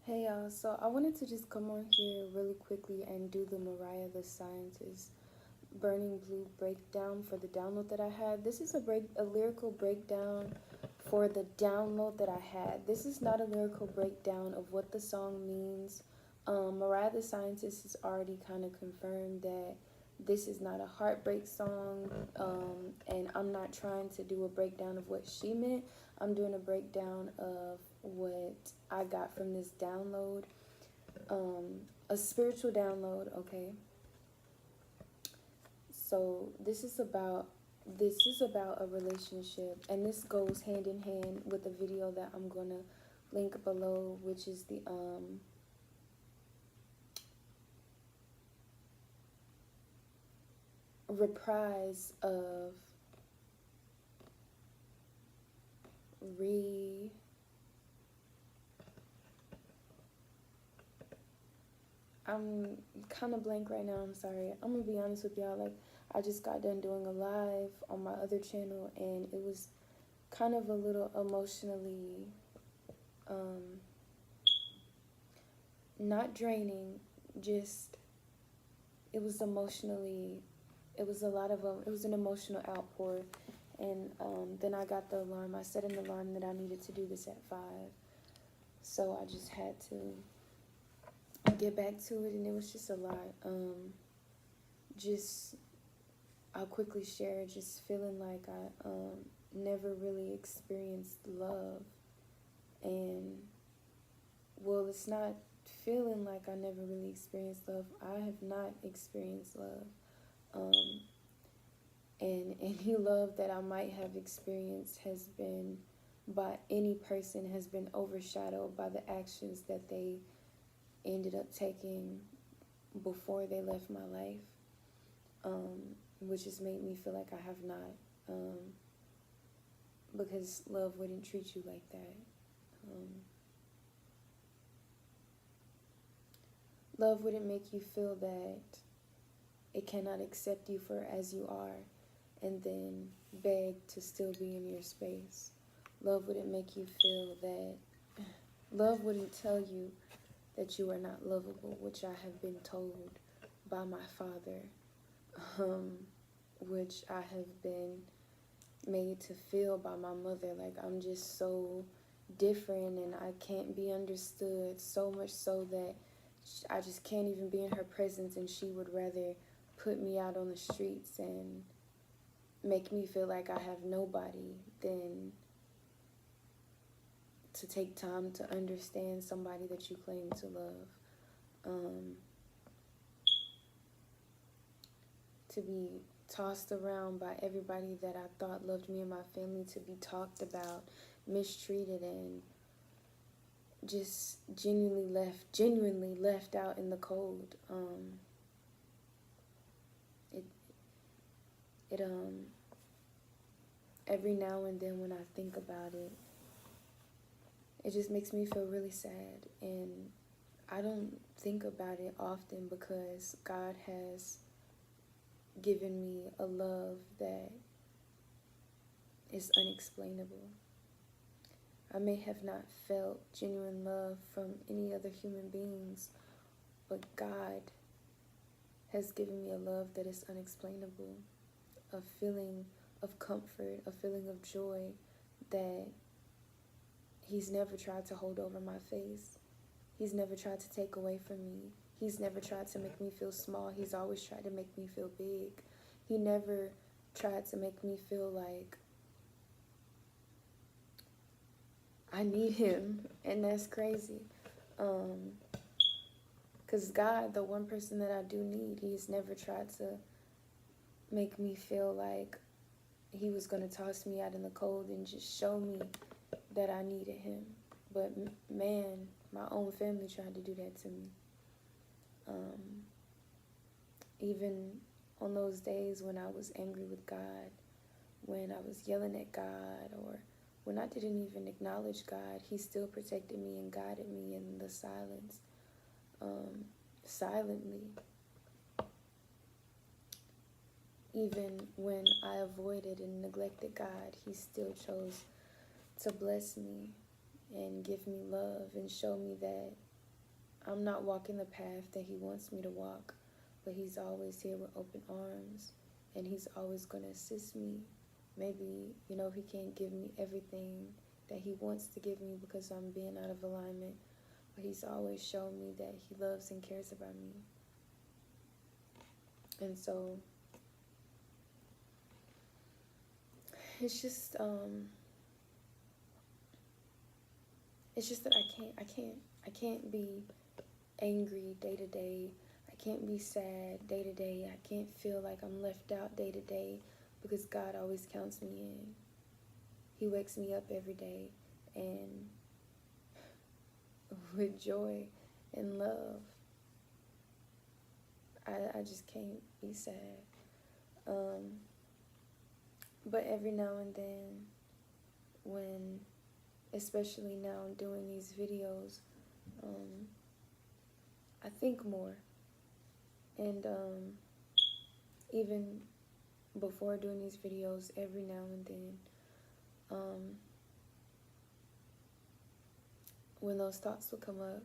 Hey y'all, so I wanted to just come on here really quickly and do the Mariah the Scientist Burning Blue breakdown for the download that I had. This is a lyrical breakdown for the download that I had. This is not a lyrical breakdown of what the song means. Mariah the Scientist has already kind of confirmed that this is not a heartbreak song, and I'm not trying to do a breakdown of what she meant. I'm doing a breakdown of what I got from this download, a spiritual download. Okay, so this is about a relationship, and this goes hand in hand with a video that I'm gonna link below, which is the reprise of re I'm kind of blank right now. I'm sorry. I'm gonna be honest with y'all. Like, I just got done doing a live on my other channel, and it was kind of a little emotionally, um, not draining. Just it was emotionally. It was a lot of it was an emotional outpour, and then I got the alarm. I set an alarm that I needed to do this at 5, so I just had to get back to it, and it was just a lot. Just I'll quickly share, just feeling like I never really experienced love, and well, it's not feeling like I never really experienced love. I have not experienced love, um, and any love that I might have experienced has been by any person has been overshadowed by the actions that they ended up taking before they left my life, um, which has made me feel like I have not, because love wouldn't treat you like that. Um, love wouldn't make you feel that it cannot accept you for as you are and then beg to still be in your space. Love wouldn't make you feel that, love wouldn't tell you that you are not lovable, which I have been told by my father, which I have been made to feel by my mother. Like, I'm just so different and I can't be understood, so much so that I just can't even be in her presence, and she would rather put me out on the streets and make me feel like I have nobody than to take time to understand somebody that you claim to love. To be tossed around by everybody that I thought loved me and my family, to be talked about, mistreated, and just genuinely left out in the cold. It every now and then when I think about it, it just makes me feel really sad, and I don't think about it often because God has given me a love that is unexplainable. I may have not felt genuine love from any other human beings, but God has given me a love that is unexplainable, a feeling of comfort, a feeling of joy that He's never tried to hold over my face. He's never tried to take away from me. He's never tried to make me feel small. He's always tried to make me feel big. He never tried to make me feel like I need him, and that's crazy. Because God, the one person that I do need, He's never tried to make me feel like He was going to toss me out in the cold and just show me that I needed Him. But man, my own family tried to do that to me. Even on those days when I was angry with God, when I was yelling at God, or when I didn't even acknowledge God, He still protected me and guided me in the silence, silently. Even when I avoided and neglected God, He still chose to bless me and give me love and show me that I'm not walking the path that he wants me to walk, but he's always here with open arms, and he's always going to assist me. Maybe, he can't give me everything that he wants to give me because I'm being out of alignment, but he's always shown me that he loves and cares about me. And so it's just that I can't be angry day to day. I can't be sad day to day. I can't feel like I'm left out day to day, because God always counts me in. He wakes me up every day, and with joy and love, I just can't be sad. But every now and then, when, especially now doing these videos, I think more. And even before doing these videos, every now and then, when those thoughts will come up,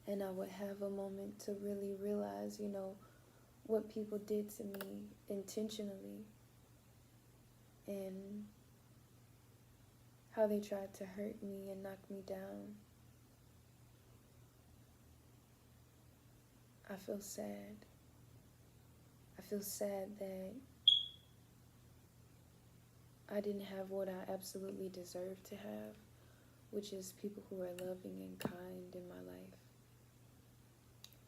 and I would have a moment to really realize, what people did to me intentionally, and how they tried to hurt me and knock me down. I feel sad. I feel sad that I didn't have what I absolutely deserve to have, which is people who are loving and kind in my life.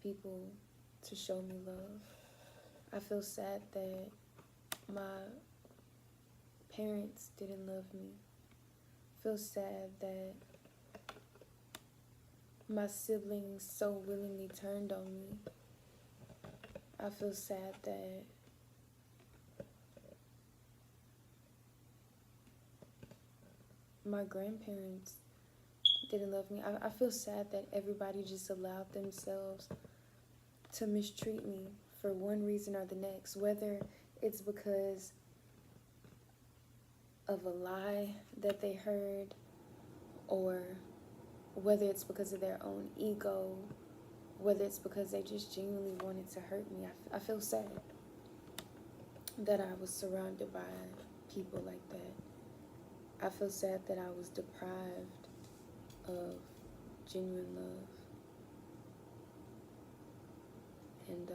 People to show me love. I feel sad that my parents didn't love me. I feel sad that my siblings so willingly turned on me. I feel sad that my grandparents didn't love me. I feel sad that everybody just allowed themselves to mistreat me for one reason or the next, whether it's because of a lie that they heard, or whether it's because of their own ego, whether it's because they just genuinely wanted to hurt me. I feel sad that I was surrounded by people like that. I feel sad that I was deprived of genuine love. And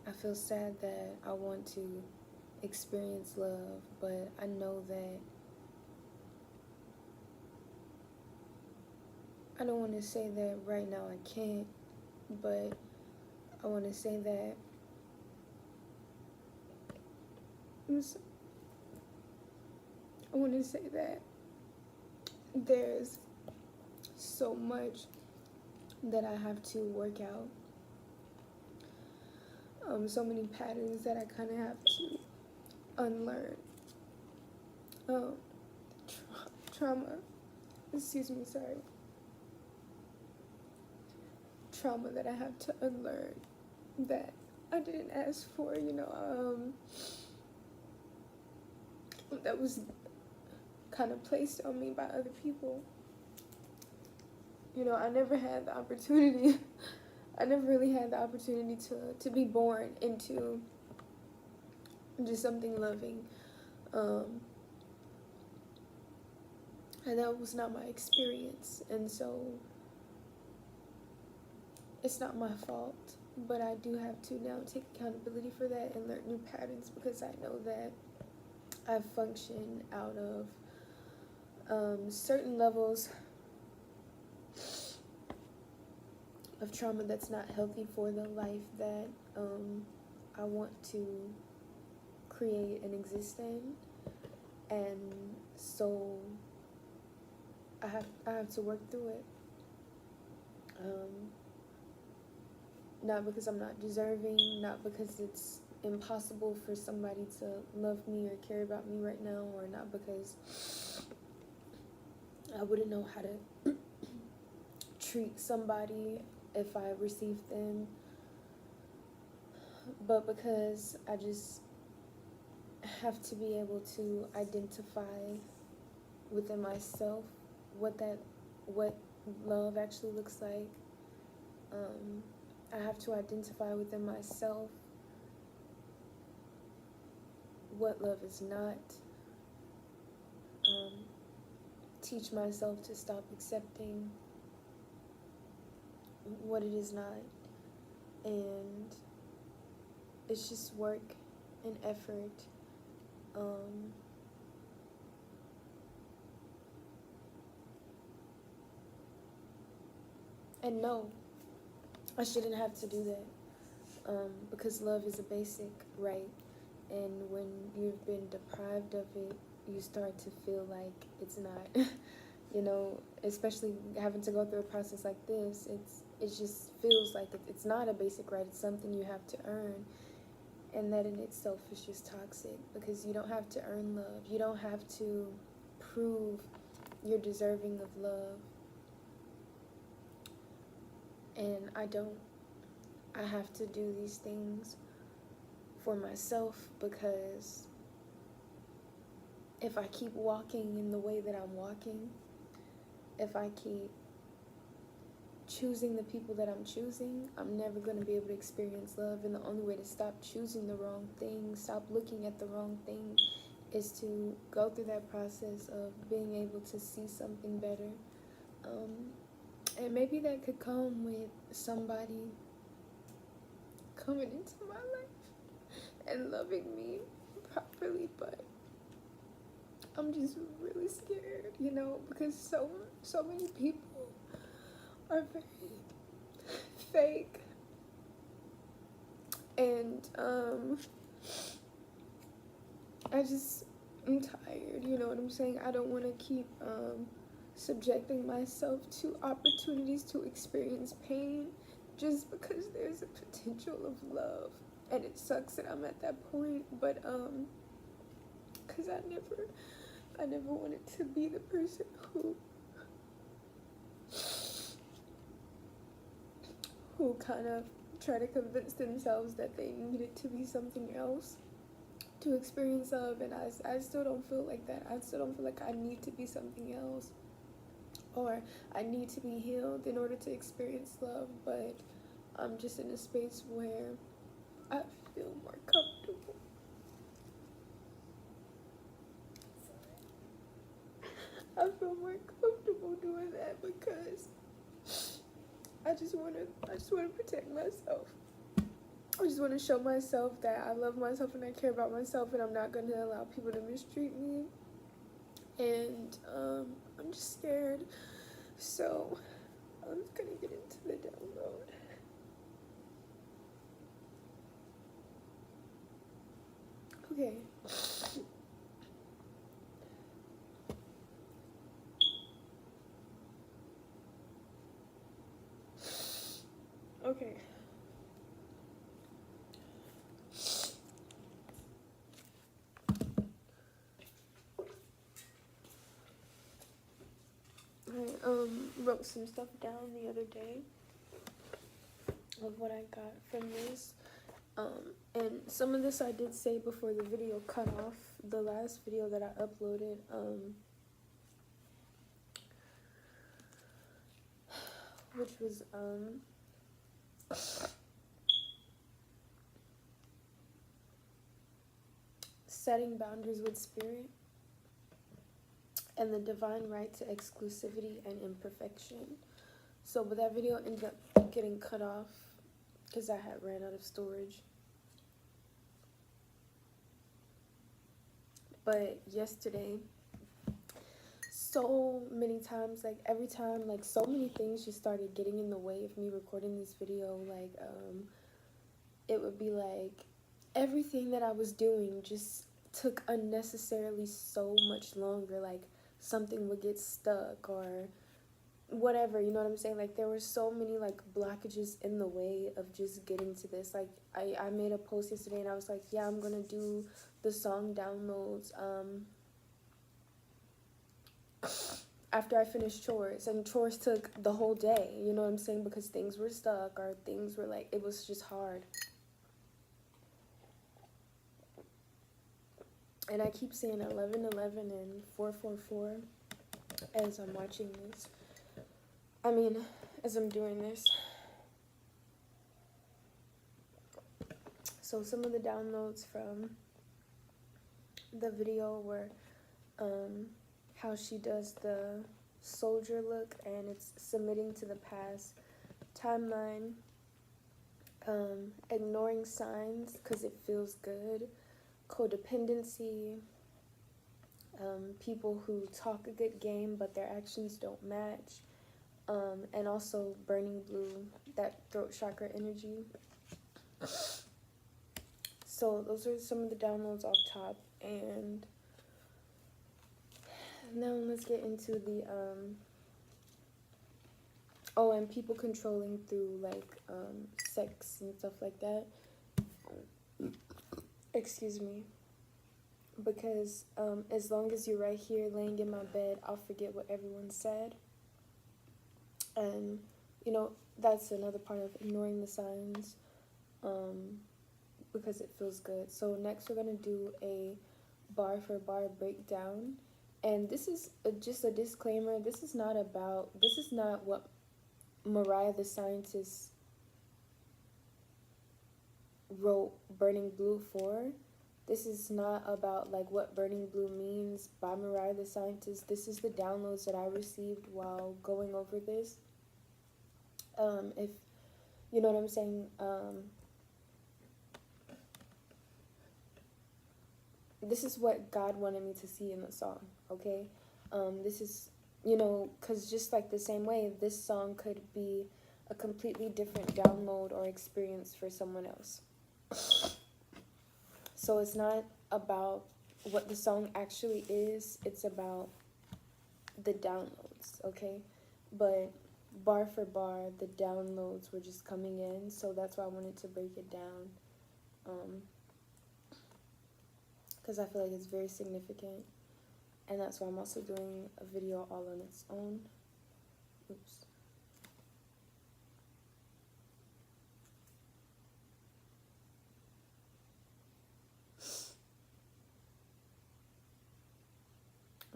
I feel sad that I want to experience love, but I know that I don't want to say that right now I can't, but I want to say that there's so much that I have to work out. So many patterns that I kind of have to unlearn. Trauma that I have to unlearn that I didn't ask for, that was kind of placed on me by other people. I never had the opportunity I never really had the opportunity to be born into just something loving. And that was not my experience. And so it's not my fault, but I do have to now take accountability for that and learn new patterns, because I know that I've functioned out of certain levels of trauma that's not healthy for the life that I want to create and exist in. And so I have to work through it. Not because I'm not deserving, not because it's impossible for somebody to love me or care about me right now, or not because I wouldn't know how to treat somebody if I received them, but because have to be able to identify within myself what love actually looks like. I have to identify within myself what love is not. Teach myself to stop accepting what it is not. And it's just work and effort. And no, I shouldn't have to do that, because love is a basic right, and when you've been deprived of it, you start to feel like it's not. You know, especially having to go through a process like this, it just feels like it's not a basic right. It's something you have to earn, and that in itself is just toxic, because you don't have to earn love. You don't have to prove you're deserving of love. And I don't. I have to do these things for myself, because if I keep walking in the way that I'm walking, if I keep choosing the people that I'm choosing, I'm never going to be able to experience love. And the only way to stop choosing the wrong thing, stop looking at the wrong thing, is to go through that process of being able to see something better. And maybe that could come with somebody coming into my life and loving me properly, but I'm just really scared, you know, because so many people are very fake, and I'm tired, you know what I'm saying? I don't want to keep subjecting myself to opportunities to experience pain just because there's a potential of love. And it sucks that I'm at that point, but because I never wanted to be the person who kind of try to convince themselves that they needed to be something else to experience love. And I still don't feel like that. I still don't feel like I need to be something else, or I need to be healed in order to experience love. But I'm just in a space where I feel more comfortable. I feel more comfortable doing that, because I just want to protect myself. I just want to show myself that I love myself and I care about myself, and I'm not going to allow people to mistreat me. And I'm just scared. So I'm just going to get into the download. Okay. Okay. I wrote some stuff down the other day of what I got from this. And some of this I did say before the video cut off, the last video that I uploaded. Which was setting boundaries with spirit and the divine right to exclusivity and imperfection. So, but that video ended up getting cut off because I had ran out of storage. But yesterday, so many times, like every time, like so many things just started getting in the way of me recording this video. Like it would be like everything that I was doing just took unnecessarily so much longer. Like something would get stuck or whatever, you know what I'm saying? Like there were so many like blockages in the way of just getting to this. Like I made a post yesterday and I was like, yeah, I'm gonna do the song downloads after I finished chores, and chores took the whole day, you know what I'm saying, because things were stuck or things were like, it was just hard. And I keep saying 1111 and 444 as I'm watching this. As I'm doing this. So some of the downloads from the video were how she does the soldier look, and it's submitting to the past timeline, ignoring signs because it feels good, codependency, people who talk a good game but their actions don't match, and also burning blue, that throat chakra energy. So those are some of the downloads off top, and now let's get into the and people controlling through like sex and stuff like that. Excuse me. Because as long as you're right here laying in my bed, I'll forget what everyone said. And that's another part of ignoring the signs, because it feels good. So next we're going to do a bar for bar breakdown. And this is just a disclaimer. This is not what Mariah the Scientist wrote Burning Blue for. This is not about like what Burning Blue means by Mariah the Scientist. This is the downloads that I received while going over this. If you know what I'm saying, this is what God wanted me to see in the song, okay? This is, because just like the same way, this song could be a completely different download or experience for someone else. So it's not about what the song actually is, it's about the downloads, okay? But bar for bar, the downloads were just coming in, so that's why I wanted to break it down. Because I feel like it's very significant, and that's why I'm also doing a video all on its own. Oops.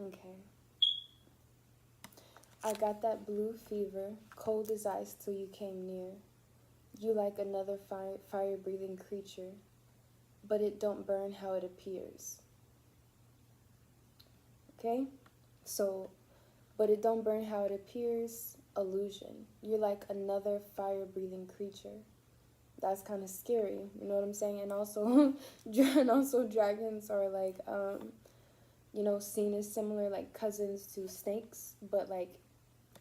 Okay. I got that blue fever, cold as ice till you came near. You like another fire-breathing creature, but it don't burn how it appears. Okay? So, but it don't burn how it appears, illusion. You're like another fire-breathing creature. That's kind of scary, you know what I'm saying? And also, dragons are like, seen as similar, like cousins to snakes, but like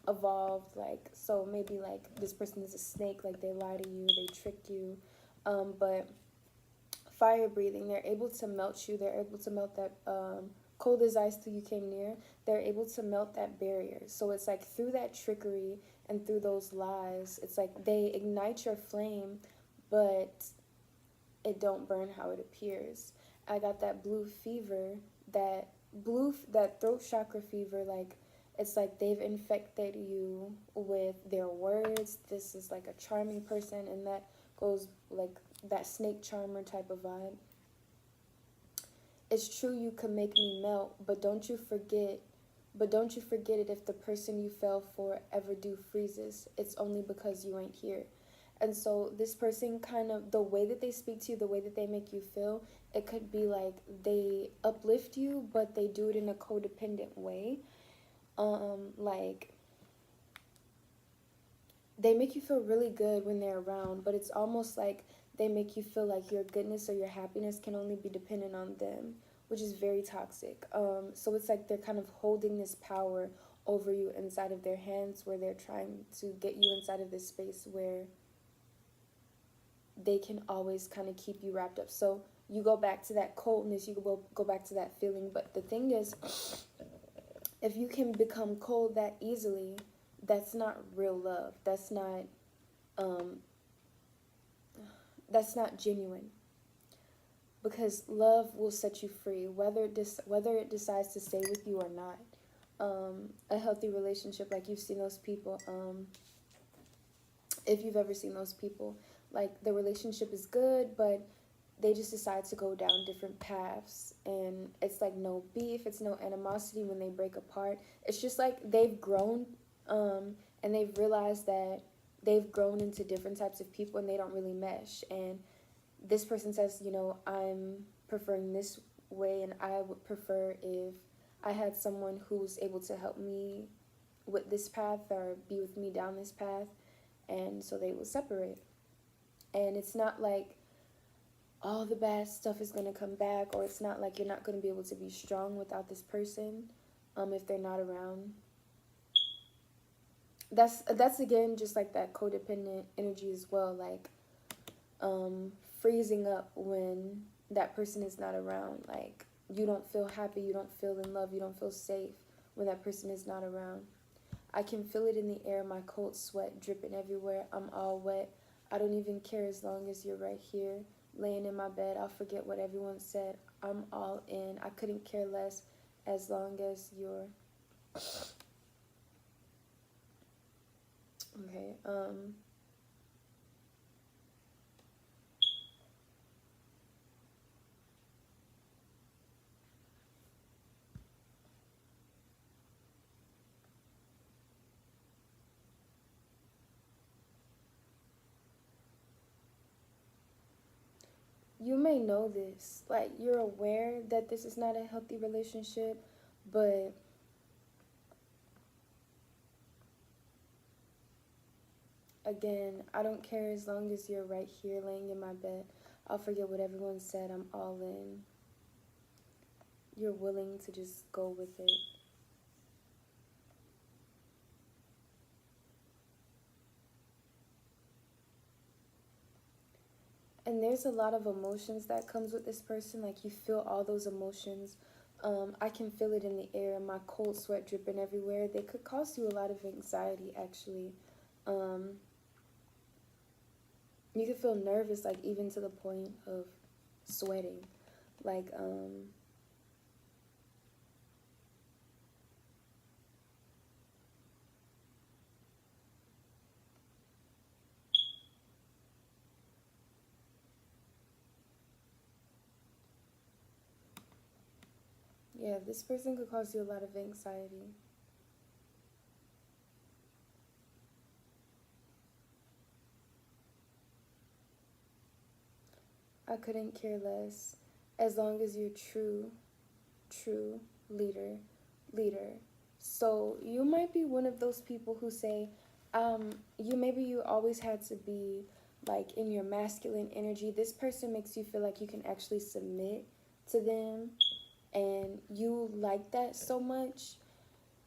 evolved, like, so maybe like this person is a snake, like they lie to you, they trick you, but fire breathing, they're able to melt you, they're able to melt that cold as ice till you came near, they're able to melt that barrier. So it's like through that trickery and through those lies, it's like they ignite your flame, but it don't burn how it appears. I got that blue fever, that throat chakra fever, like it's like they've infected you with their words. This is like a charming person, and that goes like that snake charmer type of vibe. It's true you can make me melt, but don't you forget it if the person you fell for ever do freezes. It's only because you ain't here. And so this person kind of, the way that they speak to you, the way that they make you feel, it could be like they uplift you, but they do it in a codependent way. Like they make you feel really good when they're around, but it's almost like they make you feel like your goodness or your happiness can only be dependent on them, which is very toxic. So it's like they're kind of holding this power over you inside of their hands, where they're trying to get you inside of this space where they can always kind of keep you wrapped up. So you go back to that coldness, you go back to that feeling. But the thing is, if you can become cold that easily, that's not real love. That's not genuine. Because love will set you free, whether it decides to stay with you or not. A healthy relationship, like you've seen those people, if you've ever seen those people, like the relationship is good, but they just decide to go down different paths, and it's like no beef, it's no animosity when they break apart. It's just like they've grown, and they've realized that they've grown into different types of people and they don't really mesh. And this person says, I'm preferring this way, and I would prefer if I had someone who's able to help me with this path or be with me down this path. And so they will separate. And it's not like all the bad stuff is going to come back, or it's not like you're not going to be able to be strong without this person if they're not around. That's again just like that codependent energy as well, like freezing up when that person is not around. Like you don't feel happy, you don't feel in love, you don't feel safe when that person is not around. I can feel it in the air, my cold sweat dripping everywhere. I'm all wet. I don't even care as long as you're right here. Laying in my bed, I'll forget what everyone said. I'm all in. I couldn't care less as long as you're... Okay, you may know this. Like, you're aware that this is not a healthy relationship, but again, I don't care as long as you're right here laying in my bed. I'll forget what everyone said. I'm all in. You're willing to just go with it. And there's a lot of emotions that comes with this person. Like, you feel all those emotions. I can feel it in the air, my cold sweat dripping everywhere. They could cause you a lot of anxiety, actually. You could feel nervous, like even to the point of sweating. Like, yeah, this person could cause you a lot of anxiety. I couldn't care less as long as you're true leader. So you might be one of those people who say, you always had to be like in your masculine energy. This person makes you feel like you can actually submit to them, and you like that so much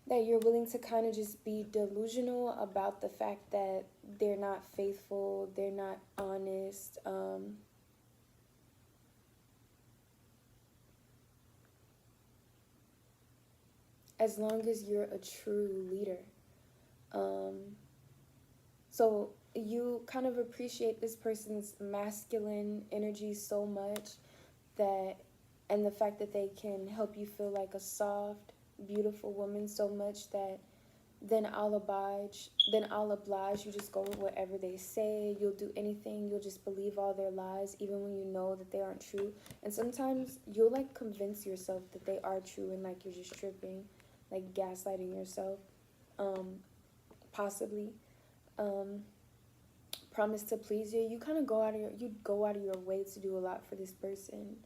that you're willing to kind of just be delusional about the fact that they're not faithful, they're not honest. As long as you're a true leader. So you kind of appreciate this person's masculine energy so much that, and the fact that they can help you feel like a soft, beautiful woman so much that then I'll oblige. You just go with whatever they say. You'll do anything. You'll just believe all their lies, even when you know that they aren't true. And sometimes you'll like convince yourself that they are true, and like you're just tripping, like gaslighting yourself, possibly. Promise to please you. You kind of go out of your way to do a lot for this person.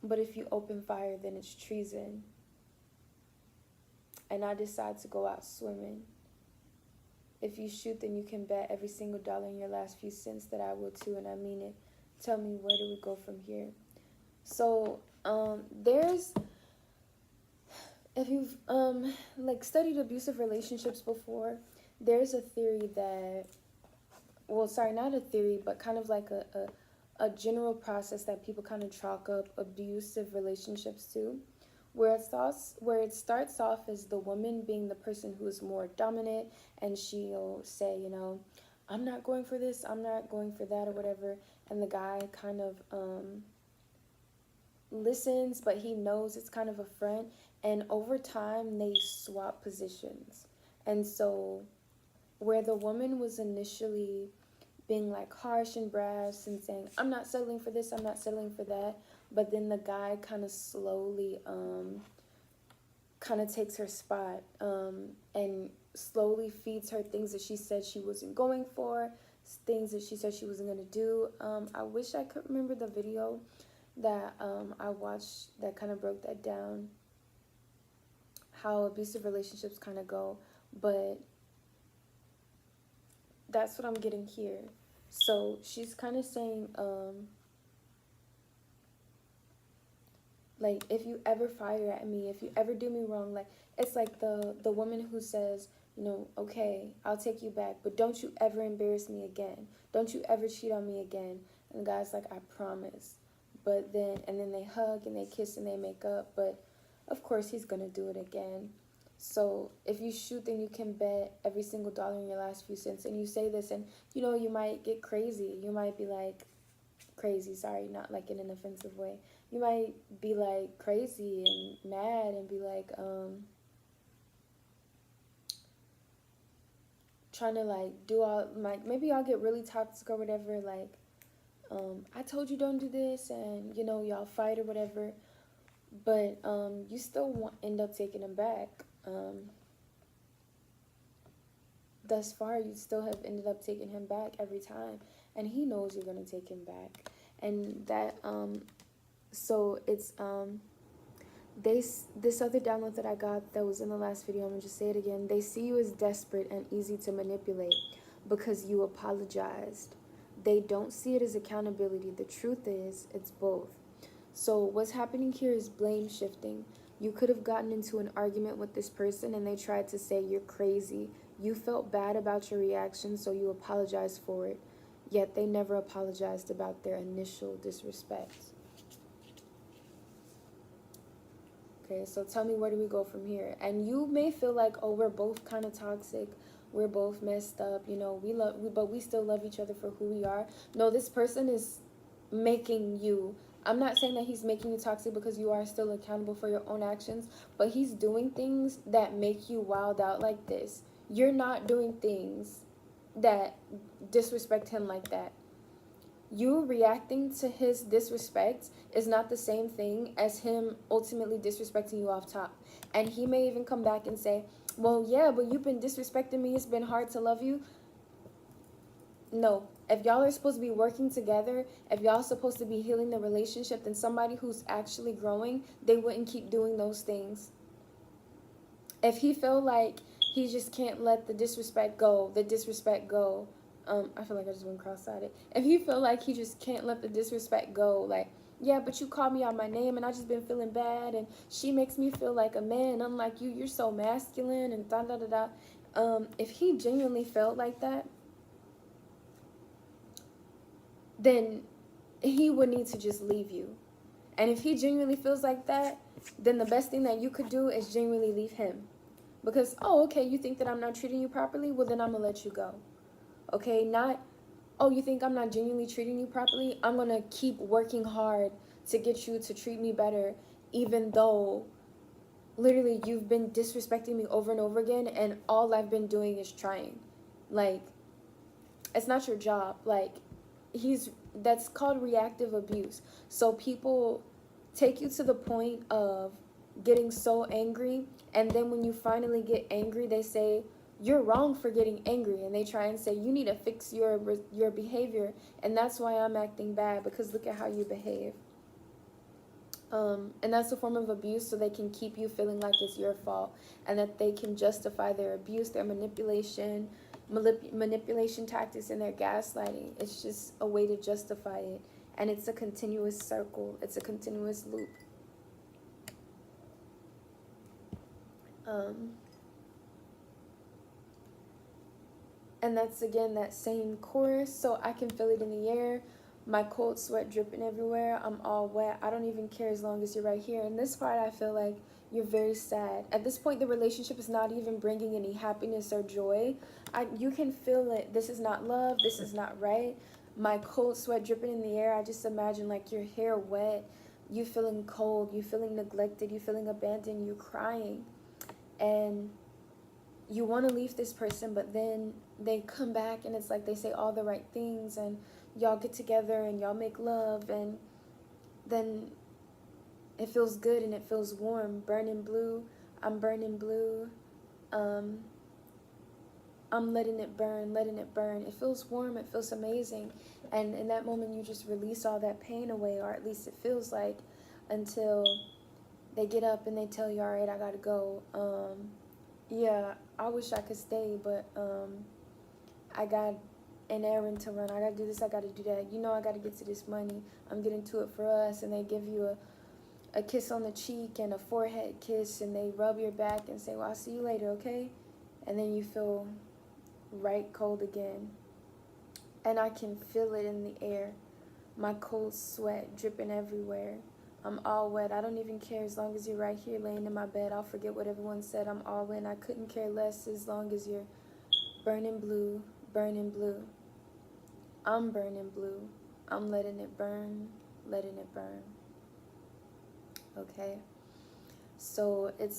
But if you open fire, then it's treason. And I decide to go out swimming. If you shoot, then you can bet every single dollar in your last few cents that I will too, and I mean it. Tell me, where do we go from here? So, if you've like studied abusive relationships before, there's a theory that, well, sorry, not a theory, but kind of like a general process that people kind of chalk up abusive relationships to, where it starts off as the woman being the person who is more dominant, and she'll say, I'm not going for this, I'm not going for that, or whatever, and the guy kind of listens, but he knows it's kind of a front, and over time they swap positions. And so where the woman was initially being like harsh and brash and saying, I'm not settling for this, I'm not settling for that. But then the guy kind of slowly kind of takes her spot and slowly feeds her things that she said she wasn't going for, things that she said she wasn't going to do. I wish I could remember the video that I watched that kind of broke that down, how abusive relationships kind of go, but that's what I'm getting here. So she's kind of saying, like, if you ever fire at me, if you ever do me wrong, like, it's like the woman who says, you know, okay, I'll take you back, but don't you ever embarrass me again. Don't you ever cheat on me again. And the guy's like, I promise. But then, and then they hug and they kiss and they make up, but of course he's gonna do it again. So if you shoot, then you can bet every single dollar in your last few cents. And you say this, and you know, you might get crazy. You might be like, crazy, sorry, not like in an offensive way. You might be like crazy and mad and be like, trying to like do all, like, maybe I'll get really toxic or whatever, like, I told you don't do this, and you know, y'all fight or whatever, but you still end up taking him back. Thus far, you still have ended up taking him back every time, and he knows you're gonna take him back. And that so it's this other download that I got that was in the last video, I'm gonna just say it again. They see you as desperate and easy to manipulate because you apologized. They don't see it as accountability. The truth is, it's both. So what's happening here is blame shifting. You could have gotten into an argument with this person and they tried to say you're crazy. You felt bad about your reaction, so you apologized for it. Yet they never apologized about their initial disrespect. Okay, so tell me, where do we go from here? And you may feel like, oh, we're both kind of toxic. We're both messed up. You know, but we still love each other for who we are. No, this person is making you. I'm not saying that he's making you toxic, because you are still accountable for your own actions, but he's doing things that make you wild out like this. You're not doing things that disrespect him like that. You reacting to his disrespect is not the same thing as him ultimately disrespecting you off top. And he may even come back and say, well, yeah, but you've been disrespecting me. It's been hard to love you. No. If y'all are supposed to be working together, if y'all are supposed to be healing the relationship, then somebody who's actually growing, they wouldn't keep doing those things. If he feel like he just can't let the disrespect go, I feel like I just went cross-eyed. If he feel like he just can't let the disrespect go, like, yeah, but you called me out my name and I just been feeling bad, and she makes me feel like a man, unlike you, you're so masculine, and da-da-da-da. If he genuinely felt like that, then he would need to just leave you. And if he genuinely feels like that, then the best thing that you could do is genuinely leave him. Because, oh, okay, you think that I'm not treating you properly? Well, then I'm going to let you go. Okay, not, oh, you think I'm not genuinely treating you properly? I'm going to keep working hard to get you to treat me better, even though literally you've been disrespecting me over and over again, and all I've been doing is trying. Like, it's not your job. Like, that's called reactive abuse. So people take you to the point of getting so angry, and then when you finally get angry, they say, you're wrong for getting angry, and they try and say, you need to fix your behavior, and that's why I'm acting bad, because look at how you behave. And that's a form of abuse, so they can keep you feeling like it's your fault, and that they can justify their abuse, their manipulation tactics, and their gaslighting. It's just a way to justify it, and it's a continuous circle. It's a continuous loop. And that's, again, that same chorus. So I can feel it in the air. My cold sweat dripping everywhere. I'm all wet. I don't even care as long as you're right here. And this part, I feel like you're very sad. At this point, the relationship is not even bringing any happiness or joy. You can feel it. This is not love. This is not right. My cold sweat dripping in the air. I just imagine like your hair wet. You feeling cold. You feeling neglected. You feeling abandoned. You crying. And you want to leave this person, but then they come back and it's like they say all the right things and y'all get together and y'all make love, and then it feels good and it feels warm. Burning blue, I'm burning blue. um I'm letting it burn, letting it burn. It feels warm, it feels amazing. And in that moment, you just release all that pain away, or at least it feels like, until they get up and they tell you, all right, I gotta go. Yeah, I wish I could stay, but I got an errand to run. I gotta do this, I gotta do that. You know, I gotta get to this money. I'm getting to it for us. And they give you a kiss on the cheek and a forehead kiss, and they rub your back and say, well, I'll see you later, okay? And then you feel right cold again. And I can feel it in the air. My cold sweat dripping everywhere. I'm all wet. I don't even care as long as you're right here laying in my bed. I'll forget what everyone said. I'm all in. I couldn't care less as long as you're burning blue, burning blue. I'm burning blue. I'm letting it burn, letting it burn. Okay? So it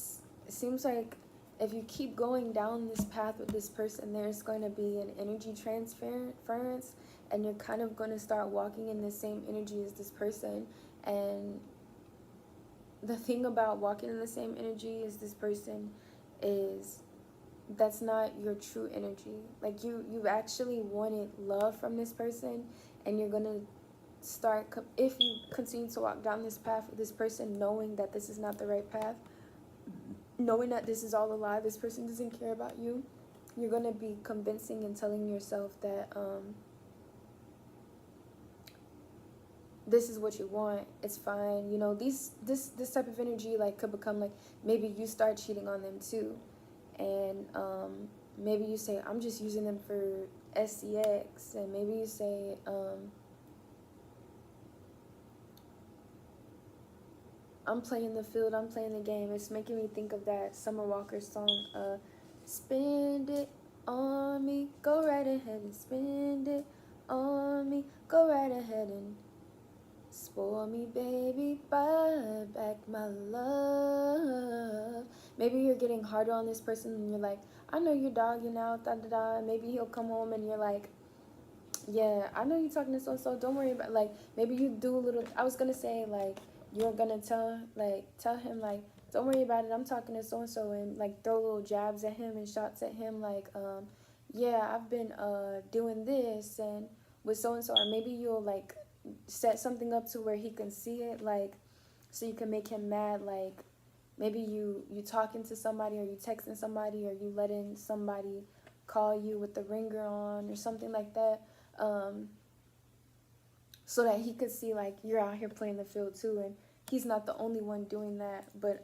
seems like if you keep going down this path with this person, there's going to be an energy transference, and you're kind of going to start walking in the same energy as this person. And the thing about walking in the same energy as this person is that's not your true energy. Like you've actually wanted love from this person, and you're going to start, if you continue to walk down this path with this person knowing that this is not the right path, knowing that this is all a lie, this person doesn't care about you, you're going to be convincing and telling yourself that this is what you want, it's fine. You know, this type of energy like could become like, maybe you start cheating on them too, and maybe you say, I'm just using them for SCX, and maybe you say I'm playing the field, I'm playing the game. It's making me think of that Summer Walker song, spend it on me, go right ahead and spend it on me, go right ahead and spoil me, baby, buy back my love. Maybe you're getting harder on this person and you're like, I know you're dogging out, da da da. Maybe he'll come home and you're like, yeah, I know you're talking to so-and-so, don't worry about, like, maybe you do a little, I was gonna say, like, you're gonna tell him, like, don't worry about it, I'm talking to so-and-so, and, like, throw little jabs at him and shots at him, like, yeah, I've been, doing this, and with so-and-so, or maybe you'll, like, set something up to where he can see it, like, so you can make him mad, like, maybe you talking to somebody, or you texting somebody, or you letting somebody call you with the ringer on, or something like that, so that he could see, like, you're out here playing the field too, and he's not the only one doing that, but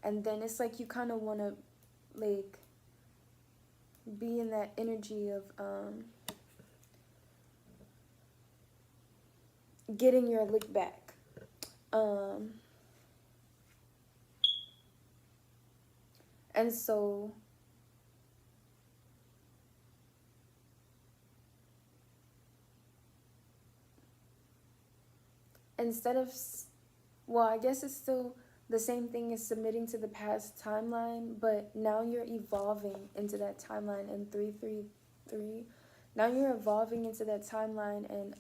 and then it's like you kind of want to, like, be in that energy of getting your lick back, and so instead of, well, I guess it's still the same thing as submitting to the past timeline, but now you're evolving into that timeline in 333. Now you're evolving into that timeline and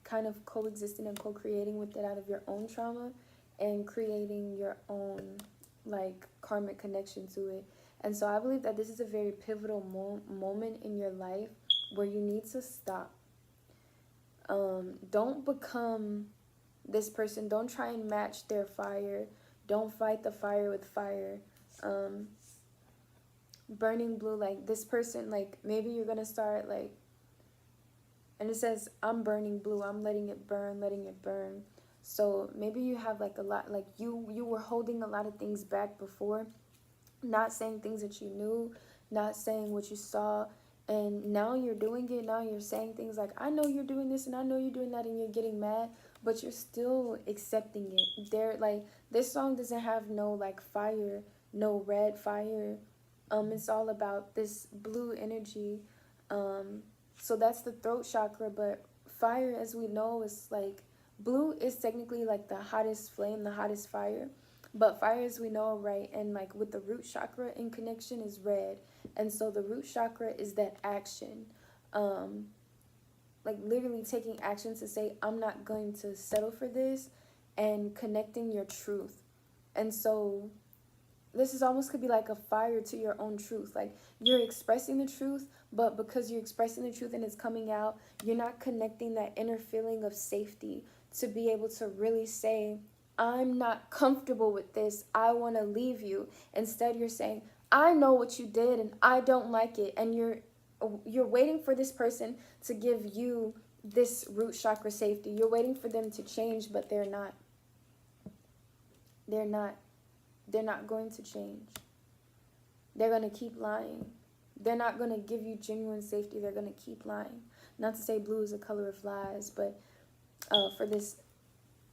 kind of coexisting and co-creating with it out of your own trauma and creating your own, like, karmic connection to it. And so I believe that this is a very pivotal moment in your life where you need to stop. Don't become this person. Don't try and match their fire. Don't fight the fire with fire. Burning blue, like, this person, like, maybe you're gonna start, like, and it says, I'm burning blue, I'm letting it burn, letting it burn. So maybe you have, like, a lot, like, you were holding a lot of things back before, not saying things that you knew, not saying what you saw, and now you're doing it. Now you're saying things like, I know you're doing this and I know you're doing that, and you're getting mad, but you're still accepting it. There, like, this song doesn't have no, like, fire, no red fire. It's all about this blue energy. So that's the throat chakra, but fire, as we know, is like, blue is technically like the hottest flame, the hottest fire. But fire, as we know, right, and like with the root chakra in connection is red. And so the root chakra is that action. Um, like literally taking action to say, I'm not going to settle for this, and connecting your truth. And so this is almost could be like a fire to your own truth. Like you're expressing the truth, but because you're expressing the truth and it's coming out, you're not connecting that inner feeling of safety to be able to really say, I'm not comfortable with this, I want to leave you. Instead, you're saying, I know what you did and I don't like it. And you're waiting for this person to give you this root chakra safety. You're waiting for them to change, but they're not. They're not. They're not going to change. They're going to keep lying. They're not going to give you genuine safety. They're going to keep lying. Not to say blue is a color of lies, but for this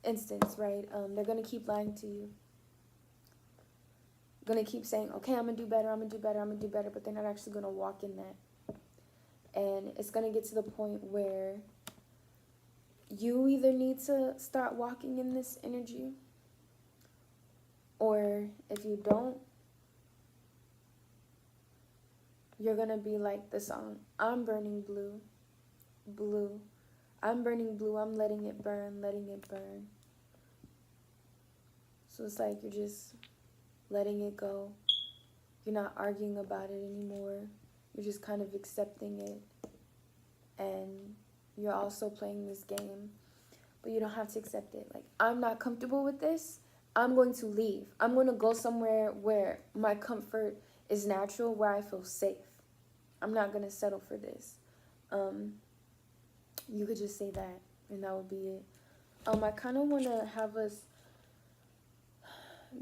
instance, right, they're going to keep lying to you. Going to keep saying, okay, I'm going to do better, I'm going to do better, I'm going to do better, but they're not actually going to walk in that. And it's going to get to the point where you either need to start walking in this energy, or if you don't, you're going to be like the song, I'm burning blue, blue. I'm burning blue, I'm letting it burn, letting it burn. So it's like you're just letting it go. You're not arguing about it anymore. You're just kind of accepting it. And you're also playing this game. But you don't have to accept it. Like, I'm not comfortable with this. I'm going to leave. I'm going to go somewhere where my comfort is natural, where I feel safe. I'm not going to settle for this. You could just say that, and that would be it. I kind of want to have us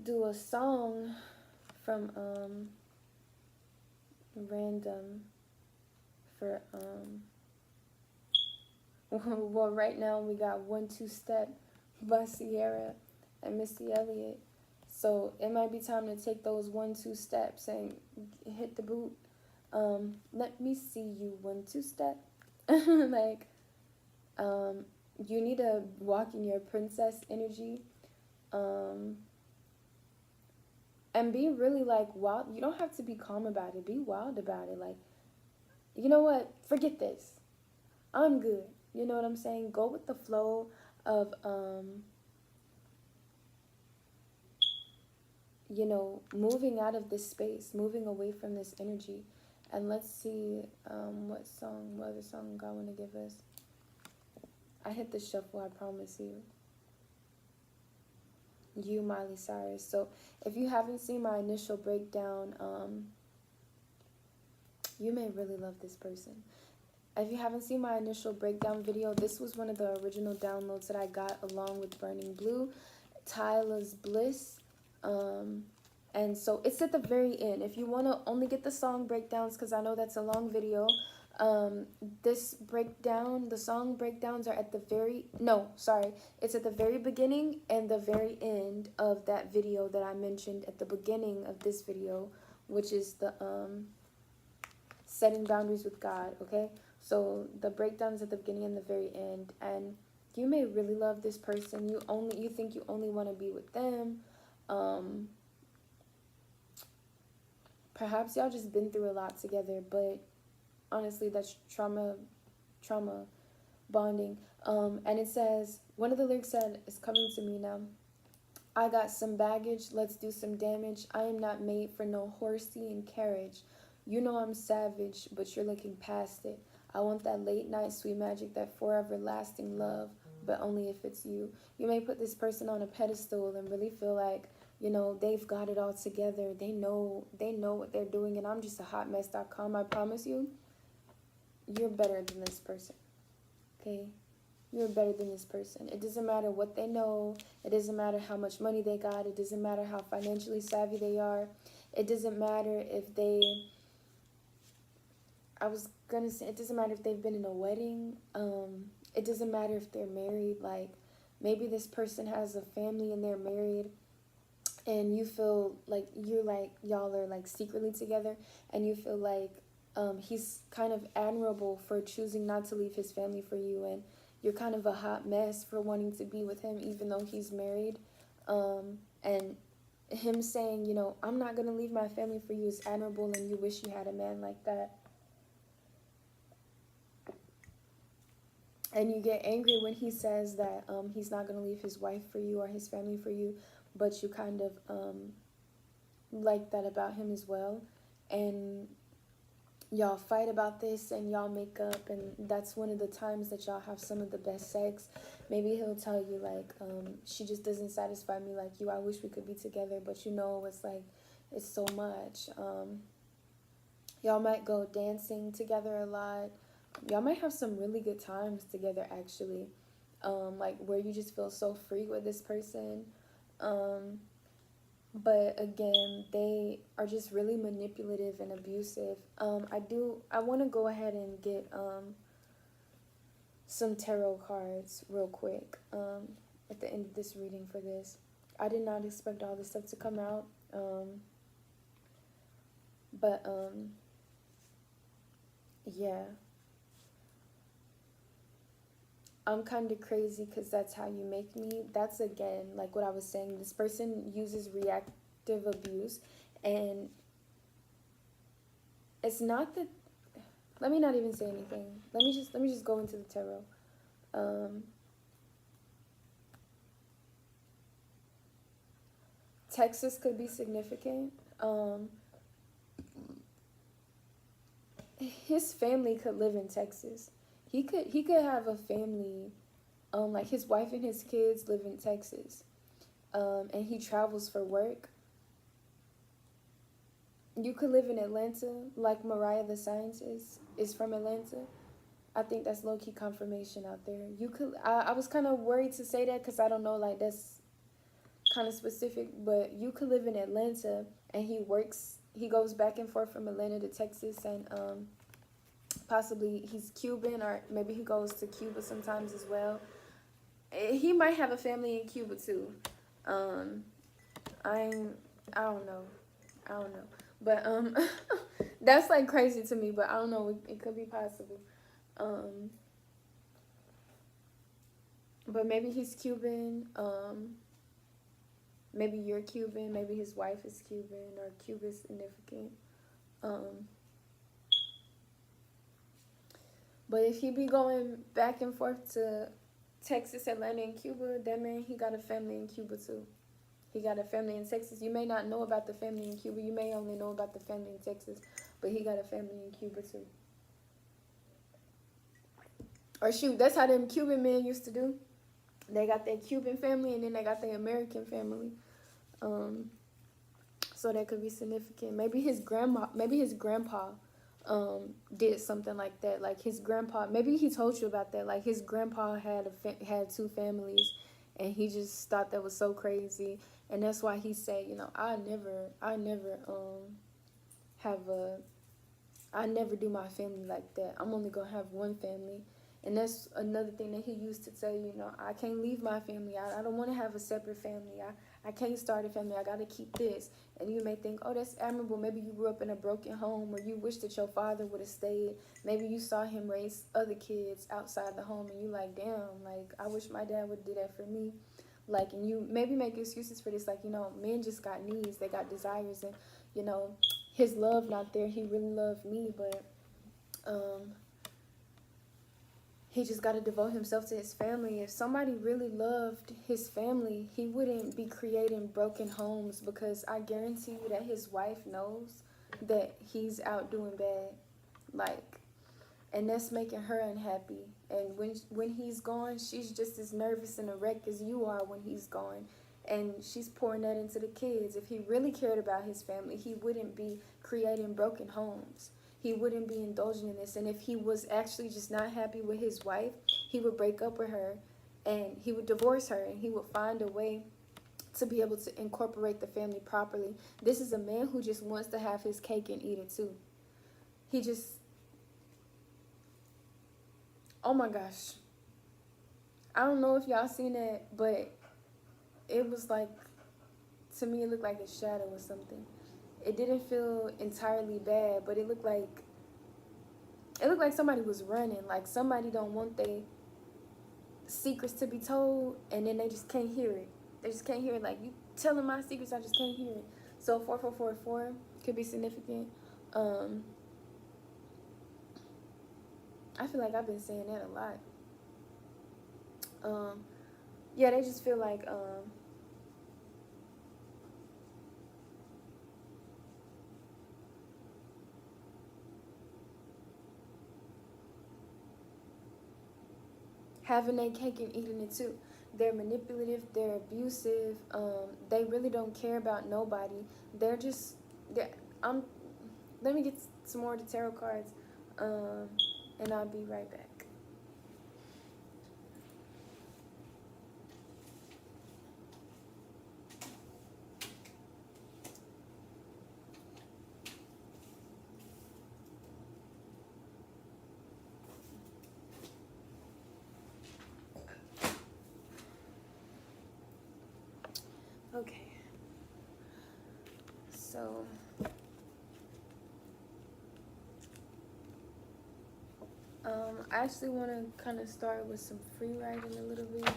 do a song from random for well, right now we got 1-2 Step by Sierra and Missy Elliott. So it might be time to take those 1-2 steps and hit the boot. Let me see you 1-2 step. Like, you need to walk in your princess energy. And be really like wild. You don't have to be calm about it. Be wild about it. Like, you know what? Forget this. I'm good. You know what I'm saying? Go with the flow of, you know, moving out of this space, moving away from this energy. And let's see what other song God want to give us. I hit the shuffle, I promise you. You, Miley Cyrus. So if you haven't seen my initial breakdown, you may really love this person. If you haven't seen my initial breakdown video, this was one of the original downloads that I got along with Burning Blue, Tyla's Bliss. And so it's at the very end. If you want to only get the song breakdowns, because I know that's a long video, this breakdown, the song breakdowns are at the it's at the very beginning and the very end of that video that I mentioned at the beginning of this video, which is the setting boundaries with God. Okay, so the breakdowns at the beginning and the very end, and you may really love this person. You think you only want to be with them. Perhaps y'all just been through a lot together, but honestly, that's trauma bonding. And it says, one of the lyrics said, it's coming to me now. I got some baggage, let's do some damage. I am not made for no horsey and carriage. You know I'm savage, but you're looking past it. I want that late night sweet magic, that forever lasting love, but only if it's you. You may put this person on a pedestal and really feel like, you know, they've got it all together. They know what they're doing, and I'm just a hot mess.com. I promise you, you're better than this person. Okay? You're better than this person. It doesn't matter what they know. It doesn't matter how much money they got. It doesn't matter how financially savvy they are. It doesn't matter if they... it doesn't matter if they've been in a wedding. It doesn't matter if they're married. Like, maybe this person has a family and they're married, and you feel like y'all are like secretly together, and you feel like he's kind of admirable for choosing not to leave his family for you, and you're kind of a hot mess for wanting to be with him even though he's married. And him saying, you know, I'm not going to leave my family for you is admirable, and you wish you had a man like that. And you get angry when he says that he's not going to leave his wife for you or his family for you, but you kind of like that about him as well. And y'all fight about this and y'all make up, and that's one of the times that y'all have some of the best sex. Maybe he'll tell you like, she just doesn't satisfy me like you. I wish we could be together, but you know, it's like, it's so much. Y'all might go dancing together a lot. Y'all might have some really good times together, actually. Like where you just feel so free with this person. But again, they are just really manipulative and abusive. I want to go ahead and get some tarot cards real quick at the end of this reading for this. I did not expect all this stuff to come out. But yeah. I'm kind of crazy because that's how you make me. That's, again, like what I was saying. This person uses reactive abuse, and it's not that. Let me not even say anything. Let me just go into the tarot. Texas could be significant. His family could live in Texas. He could have a family, like his wife and his kids live in Texas, and he travels for work. You could live in Atlanta, like Mariah the Scientist is from Atlanta. I think that's low-key confirmation out there. You could. I was kind of worried to say that because I don't know, like that's kind of specific, but you could live in Atlanta and he goes back and forth from Atlanta to Texas, and possibly he's Cuban, or maybe he goes to Cuba sometimes as well. He might have a family in Cuba too. I don't know. But that's like crazy to me, but I don't know, it could be possible. But maybe he's Cuban. Maybe you're Cuban, maybe his wife is Cuban, or Cuba's significant. But if he be going back and forth to Texas, Atlanta, and Cuba, that man, he got a family in Cuba too. He got a family in Texas. You may not know about the family in Cuba. You may only know about the family in Texas. But he got a family in Cuba too. Or shoot, that's how them Cuban men used to do. They got their Cuban family and then they got their American family. So that could be significant. Maybe his grandpa did something like that. Like his grandpa, maybe he told you about that. Like his grandpa had two families, and he just thought that was so crazy, and that's why he said, you know, I never do my family like that. I'm only gonna have one family. And that's another thing that he used to tell you, you know, I can't leave my family. I don't want to have a separate family. I can't start a family. I got to keep this. And you may think, oh, that's admirable. Maybe you grew up in a broken home, or you wish that your father would have stayed. Maybe you saw him raise other kids outside the home, and you like, damn, like, I wish my dad would do that for me. Like, and you maybe make excuses for this. Like, you know, men just got needs. They got desires. And, you know, his love not there. He really loved me, but he just got to devote himself to his family. If somebody really loved his family, he wouldn't be creating broken homes, because I guarantee you that his wife knows that he's out doing bad. Like, and that's making her unhappy. And when he's gone, she's just as nervous and a wreck as you are when he's gone. And she's pouring that into the kids. If he really cared about his family, he wouldn't be creating broken homes. He wouldn't be indulging in this. And if he was actually just not happy with his wife, he would break up with her and he would divorce her, and he would find a way to be able to incorporate the family properly. This is a man who just wants to have his cake and eat it too. He just, oh my gosh. I don't know if y'all seen it, but it was like, to me, it looked like a shadow or something. It didn't feel entirely bad, but it looked like somebody was running. Like somebody don't want their secrets to be told, and then they just can't hear it. They just can't hear it. Like, you telling my secrets, I just can't hear it. So 4444 could be significant. I feel like I've been saying that a lot. Yeah, they just feel like having their cake and eating it too. They're manipulative, they're abusive, they really don't care about nobody. They're just, I'm, let me get some more of the tarot cards, and I'll be right back. Okay, so I actually want to kind of start with some free writing a little bit.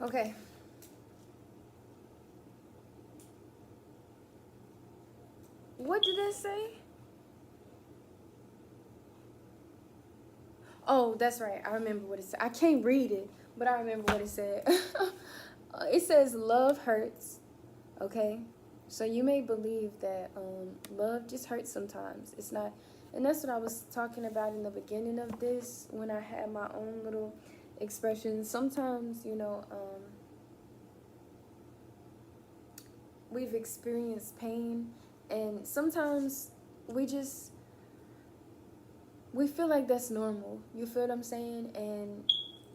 Okay. What did it say? Oh, that's right. I remember what it said. I can't read it, but I remember what it said. It says love hurts. Okay, so you may believe that love just hurts sometimes. It's not, and that's what I was talking about in the beginning of this when I had my own little expressions. Sometimes, we've experienced pain, and sometimes we just we feel like that's normal. You feel what I'm saying? And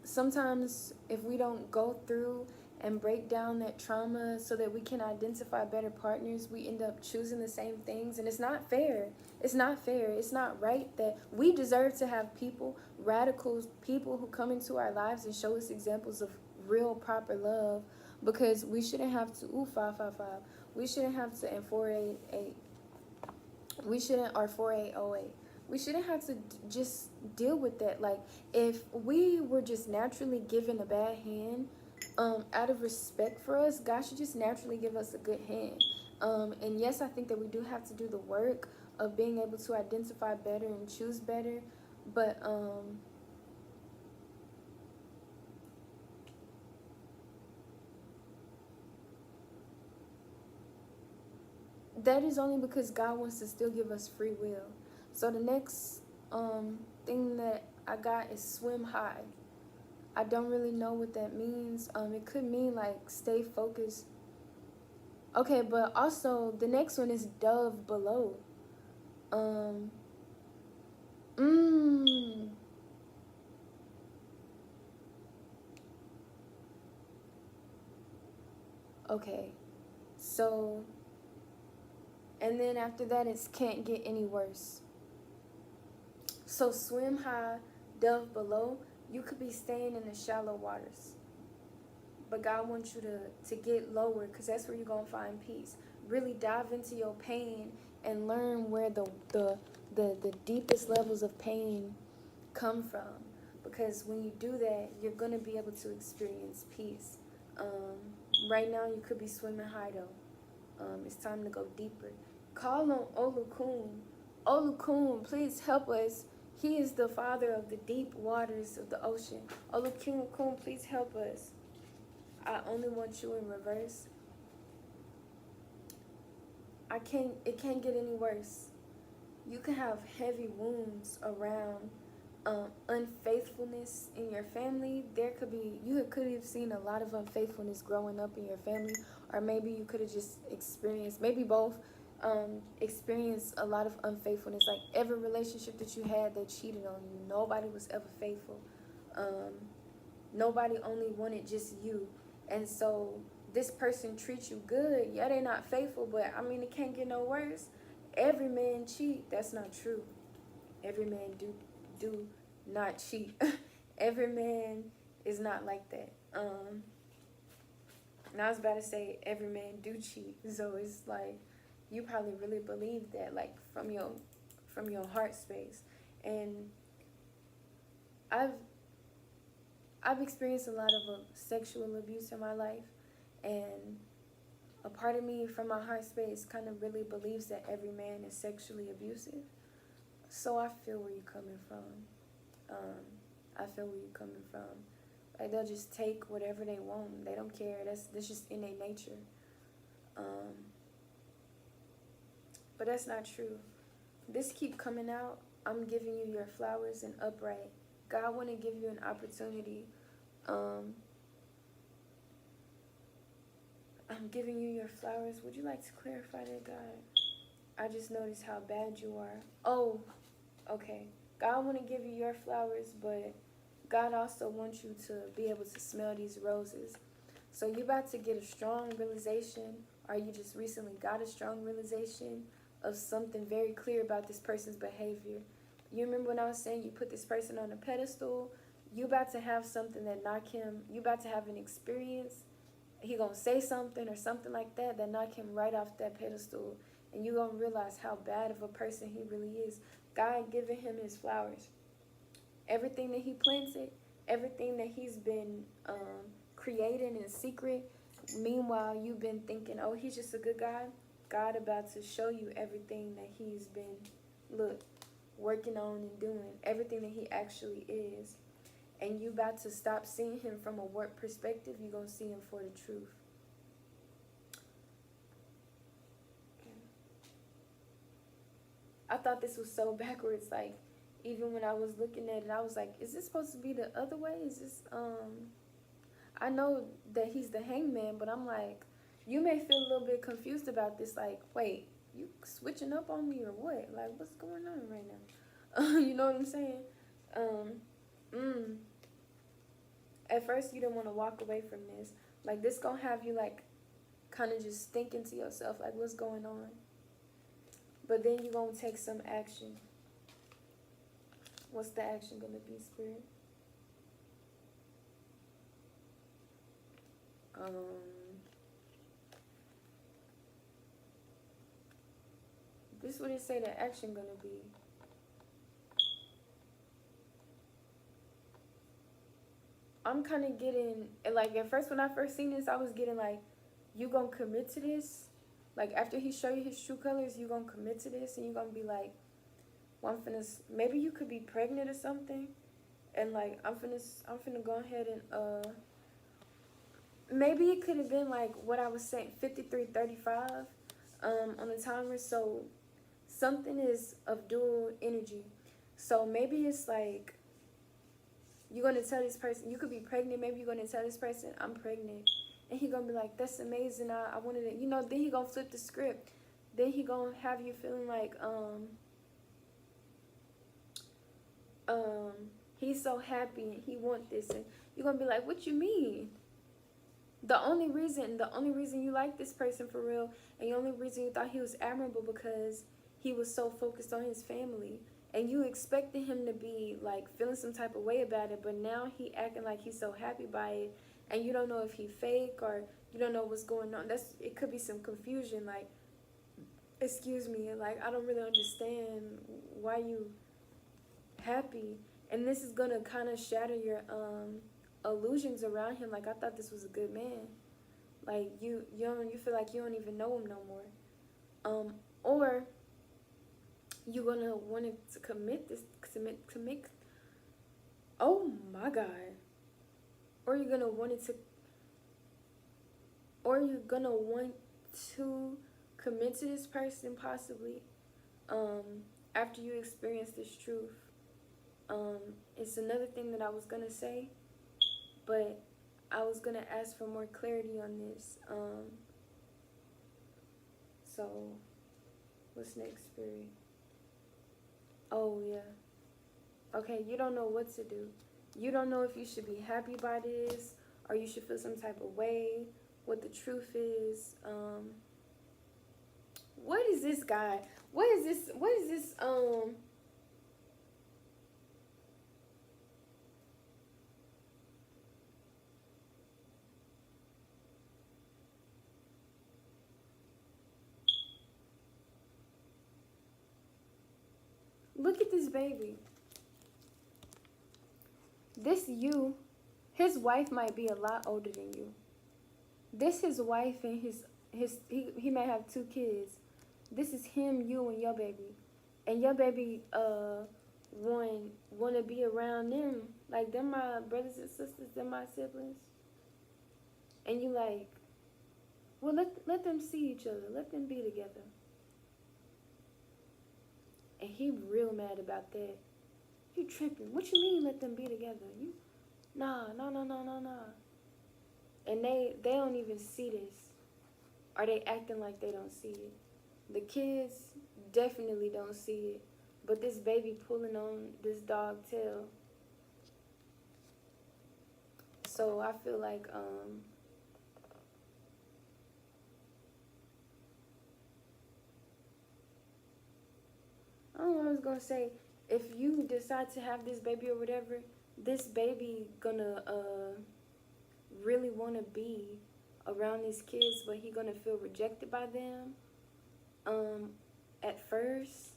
sometimes if we don't go through and break down that trauma so that we can identify better partners, we end up choosing the same things, and it's not fair. It's not fair. It's not right that we deserve to have people, radicals, people who come into our lives and show us examples of real proper love, because we shouldn't have to 555. We shouldn't have to, and 488. We shouldn't, or 4808. We shouldn't have to just deal with that. Like, if we were just naturally given a bad hand, out of respect for us, God should just naturally give us a good hand. And yes, I think that we do have to do the work of being able to identify better and choose better. But that is only because God wants to still give us free will. So the next thing that I got is swim high. I don't really know what that means. It could mean like stay focused. Okay, but also the next one is dove below. Um, mm, okay, so, and then after that, it's can't get any worse. So swim high, dove below. You could be staying in the shallow waters, but God wants you to get lower, because that's where you're going to find peace. Really dive into your pain and learn where the deepest levels of pain come from, because when you do that, you're going to be able to experience peace. Right now, you could be swimming high, though. It's time to go deeper. Call on Olukun Olukun, please help us. He is the father of the deep waters of the ocean. Olukun, please help us. I only want you in reverse. It can't get any worse. You can have heavy wounds around unfaithfulness in your family. You could have seen a lot of unfaithfulness growing up in your family, or maybe you could have just experienced, maybe both, experienced a lot of unfaithfulness. Like every relationship that you had that cheated on you, nobody was ever faithful. Nobody only wanted just you. And so this person treats you good. Yeah, they're not faithful, but I mean, it can't get no worse. Every man cheat. That's not true. Every man do not cheat. Every man is not like that. And I was about to say every man do cheat. So it's like you probably really believe that, like from your heart space. And I've experienced a lot of sexual abuse in my life, and a part of me from my heart space kind of really believes that every man is sexually abusive. So I feel where you're coming from. I feel where you're coming from. Like they'll just take whatever they want. They don't care. That's just in their nature. But that's not true. This keep coming out. I'm giving you your flowers and upright. God want to give you an opportunity. I'm giving you your flowers. Would you like to clarify that, God? I just noticed how bad you are. Oh, okay. God want to give you your flowers, but God also wants you to be able to smell these roses. So you about to get a strong realization, or you just recently got a strong realization of something very clear about this person's behavior. You remember when I was saying you put this person on a pedestal? You about to have something that knock him. You about to have an experience. He gonna say something or something like that knock him right off that pedestal, and you gonna realize how bad of a person he really is. God giving him his flowers. Everything that he planted, everything that he's been creating in secret. Meanwhile, you've been thinking, oh, he's just a good guy. God about to show you everything that he's been, working on and doing. Everything that he actually is. And you about to stop seeing him from a warped perspective. You're going to see him for the truth. I thought this was so backwards. Like, even when I was looking at it, I was like, is this supposed to be the other way? Is this, I know that he's the hangman, but I'm like, you may feel a little bit confused about this. Like, wait, you switching up on me or what? Like, what's going on right now? You know what I'm saying? At first, you didn't want to walk away from this. Like, this gonna have you, like, kind of just thinking to yourself, like, what's going on? But then you're gonna take some action. What's the action gonna be, Spirit? This is what it say the action gonna be. I'm kind of getting, like, at first when I first seen this, I was getting like, you gonna commit to this? Like, after he show you his true colors, you gonna commit to this, and you gonna be like, well, I'm finna, maybe you could be pregnant or something, and like, I'm finna go ahead and, maybe it could have been like what I was saying, 53:35, on the timer. So something is of dual energy. So maybe it's like, you're going to tell this person, you could be pregnant, maybe you're going to tell this person, I'm pregnant. And he going to be like, that's amazing, I wanted it. You know, then he going to flip the script. Then he going to have you feeling like, he's so happy and he want this. And you're going to be like, what you mean? The only reason you like this person for real, and the only reason you thought he was admirable because he was so focused on his family. And you expected him to be, like, feeling some type of way about it, but now he acting like he's so happy by it, and you don't know if he fake or you don't know what's going on. It could be some confusion, like, excuse me, like, I don't really understand why you happy. And this is going to kind of shatter your illusions around him. Like, I thought this was a good man. Like, you feel like you don't even know him no more. Or You're gonna want to commit this, commit. Oh my God! Or you're gonna want it to, or you're gonna want to commit to this person possibly, after you experience this truth. Um, it's another thing that I was gonna say, but I was gonna ask for more clarity on this. So what's next, Spirit? Oh yeah. Okay, you don't know what to do. You don't know if you should be happy by this or you should feel some type of way. What the truth is. What is this guy? What is this? What is this? Look at this baby. This you, his wife might be a lot older than you. This his wife and he may have 2 kids. This is him, you, and your baby. And your baby wanna be around them. Like them my brothers and sisters, them my siblings. And you like, well let them see each other. Let them be together. And he real mad about that. You tripping. What you mean let them be together? You nah. And they don't even see this. Or they acting like they don't see it. The kids definitely don't see it. But this baby pulling on this dog tail. So I feel like I don't know what I was gonna say. If you decide to have this baby or whatever, this baby gonna really wanna be around these kids, but he gonna feel rejected by them at first.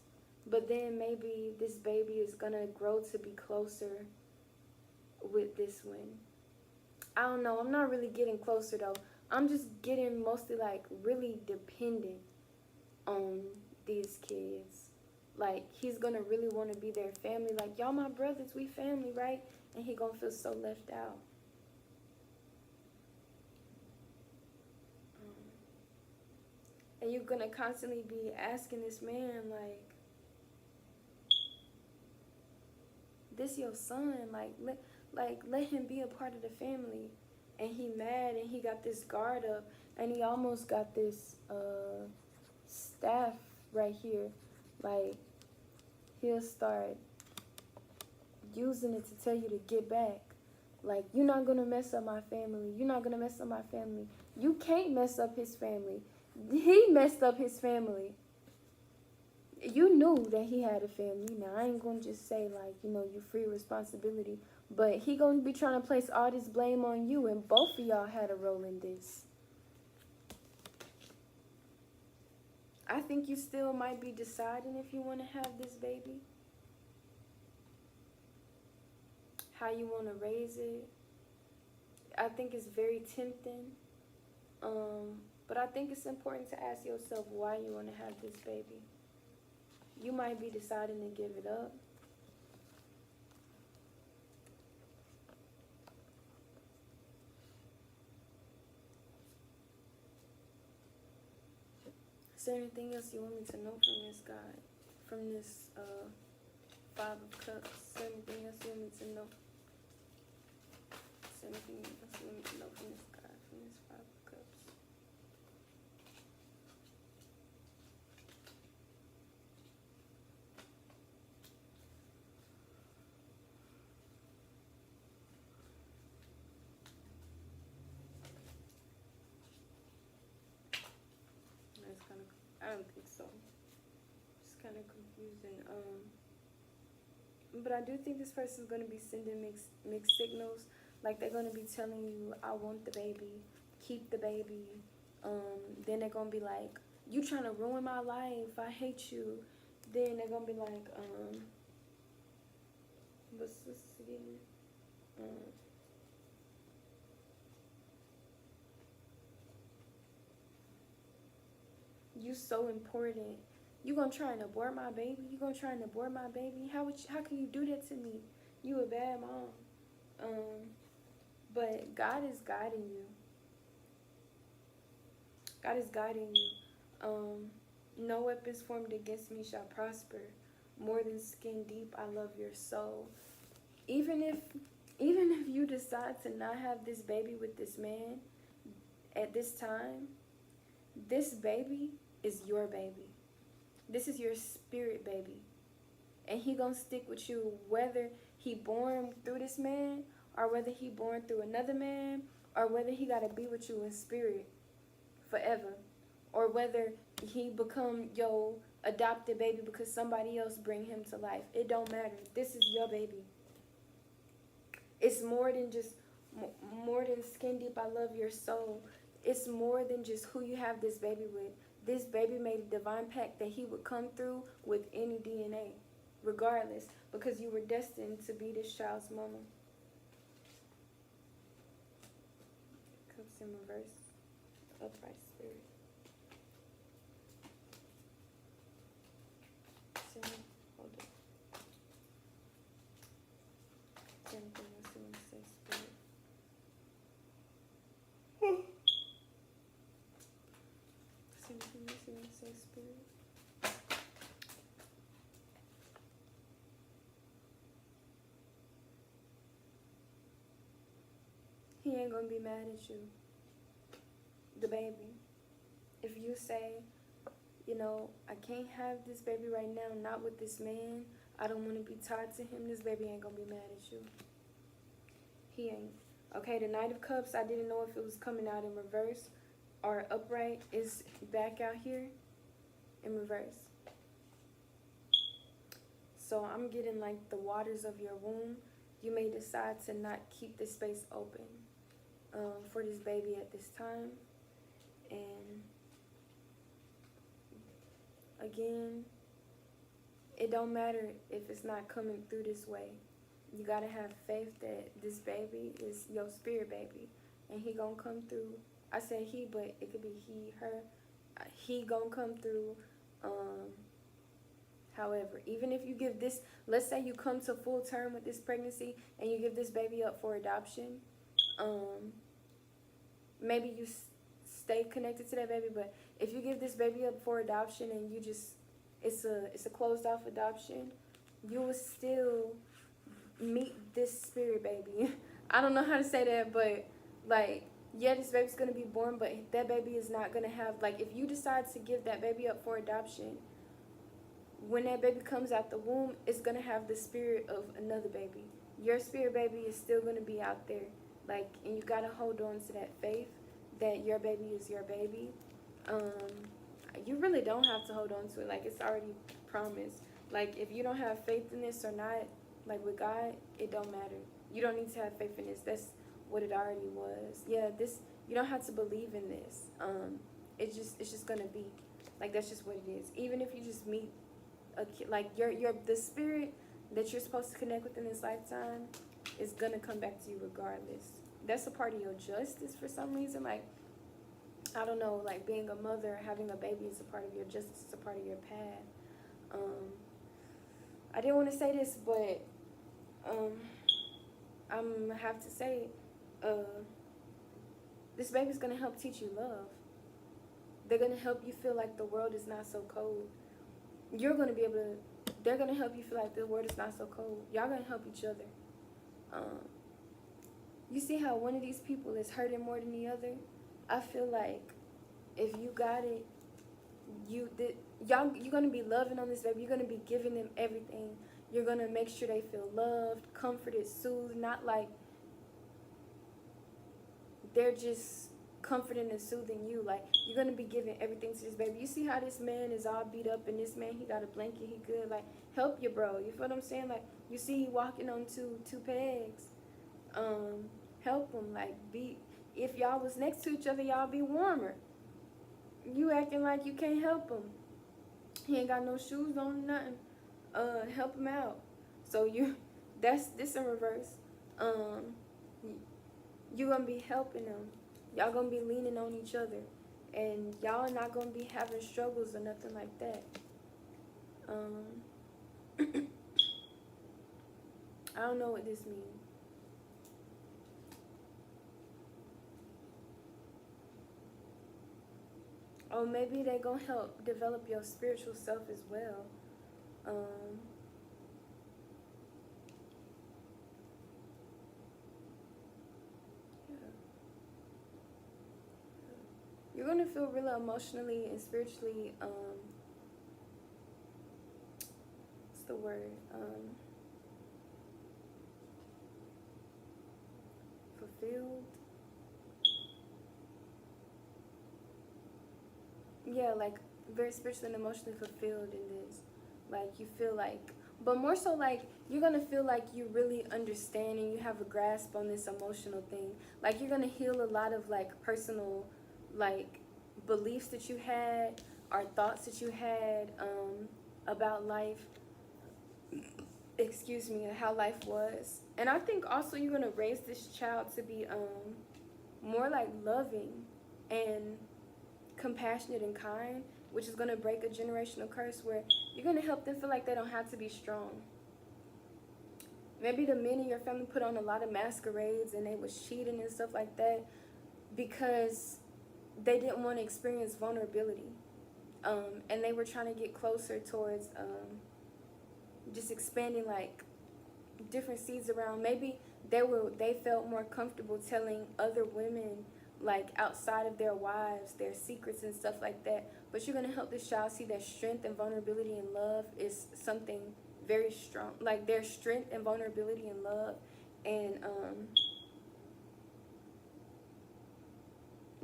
But then maybe this baby is gonna grow to be closer with this one. I don't know. I'm not really getting closer though. I'm just getting mostly like really dependent on these kids. Like he's gonna really want to be their family. Like y'all my brothers, we family, right? And he gonna feel so left out. And you're gonna constantly be asking this man like, this your son, let him be a part of the family. And he mad and he got this guard up and he almost got this staff right here. Like he'll start using it to tell you to get back. Like, you're not gonna mess up my family. You're not gonna mess up my family. You can't mess up his family. He messed up his family. You knew that he had a family. Now, I ain't gonna just say, like, you free responsibility. But he gonna be trying to place all this blame on you, and both of y'all had a role in this. I think you still might be deciding if you want to have this baby. How you want to raise it. I think it's very tempting. But I think it's important to ask yourself why you want to have this baby. You might be deciding to give it up. Is there anything else you want me to know from this guy? From this Five of Cups? Is there anything else you want me to know? Is there anything else you want me to know from this guy? From this Five of Cups? That's kind of, I don't think so. It's kind of confusing. But I do think this person is going to be sending mixed signals. Like they're going to be telling you, I want the baby, keep the baby. Then they're going to be like, you trying to ruin my life, I hate you. Then they're going to be like, what's this again? You so important. You gonna try and abort my baby? You gonna try and abort my baby? How can you do that to me? You a bad mom. But God is guiding you. God is guiding you. No weapons formed against me shall prosper. More than skin deep, I love your soul. Even if you decide to not have this baby with this man at this time, this baby is your baby. This is your spirit baby. And he gonna stick with you whether he born through this man or whether he born through another man or whether he gotta be with you in spirit forever or whether he become your adopted baby because somebody else bring him to life. It don't matter. This is your baby. It's more than just more than skin deep. I love your soul. It's more than just who you have this baby with. This baby made a divine pact that he would come through with any DNA, regardless, because you were destined to be this child's mama. Cups in reverse. Upright spirit. Hold it. Is there anything else you want to say, spirit? Is there anything else you want to say, spirit? He ain't gonna be mad at you, the baby. If you say, you know, I can't have this baby right now, not with this man, I don't want to be tied to him, this baby ain't gonna be mad at you. He ain't. Okay, the Knight of Cups, I didn't know if it was coming out in reverse or upright, is back out here in reverse. So I'm getting like the waters of your womb. You may decide to not keep this space open for this baby at this time. And again, it don't matter if it's not coming through this way. You gotta have faith that this baby is your spirit baby, and he gonna come through. I say he, but it could be he, her. He gonna come through. However, even if you give this, let's say you come to full term with this pregnancy and you give this baby up for adoption, maybe you stay connected to that baby, but if you give this baby up for adoption and you just, it's a closed off adoption, you will still meet this spirit baby. I don't know how to say that, but like, yeah, this baby's gonna be born, but that baby is not gonna have, like, if you decide to give that baby up for adoption, when that baby comes out the womb, it's gonna have the spirit of another baby. Your spirit baby is still gonna be out there, like, and you gotta hold on to that faith that your baby is your baby. You really don't have to hold on to it, like, it's already promised. Like, if you don't have faith in this or not, like with God, it don't matter. You don't need to have faith in this. That's what it already was. Yeah, this, you don't have to believe in this. It's just gonna be, like, that's just what it is. Even if you just meet a kid, like the spirit that you're supposed to connect with in this lifetime is gonna come back to you regardless. That's a part of your justice for some reason. Like, I don't know, like being a mother, having a baby is a part of your justice, it's a part of your path. I didn't want to say this, but I'm gonna have to say, this baby's gonna help teach you love. They're gonna help you feel like the world is not so cold. You're gonna be able to, they're gonna help you feel like the world is not so cold. Y'all gonna help each other. You see how one of these people is hurting more than the other? I feel like if you got it, you're gonna be loving on this baby. You're gonna be giving them everything. You're gonna make sure they feel loved, comforted, soothed, not like they're just comforting and soothing you. Like, you're gonna be giving everything to this baby. You see how this man is all beat up and this man, he got a blanket, he good. Like, help your bro. You feel what I'm saying? Like, you see he walking on two pegs. Help him. Like, if y'all was next to each other, y'all be warmer. You acting like you can't help him. He ain't got no shoes on, nothing. Help him out. So that's this in reverse. You gonna be helping them. Y'all gonna be leaning on each other, and y'all not gonna be having struggles or nothing like that. Um, I don't know what this means. Or maybe they gonna help develop your spiritual self as well. Um, yeah. You're gonna feel really emotionally and spiritually, what's the word? Fulfilled. Yeah, like very spiritually and emotionally fulfilled in this. Like you feel like, but more so like you're gonna feel like you really understand and you have a grasp on this emotional thing. Like you're gonna heal a lot of like personal, like beliefs that you had or thoughts that you had about life. Excuse me, how life was. And I think also you're gonna raise this child to be more like loving and compassionate and kind, which is going to break a generational curse where you're going to help them feel like they don't have to be strong. Maybe the men in your family put on a lot of masquerades and they was cheating and stuff like that because they didn't want to experience vulnerability. And they were trying to get closer towards just expanding like different seeds around. Maybe they felt more comfortable telling other women like outside of their wives their secrets and stuff like that. But you're gonna help this child see that strength and vulnerability and love is something very strong. Like their strength and vulnerability and love, and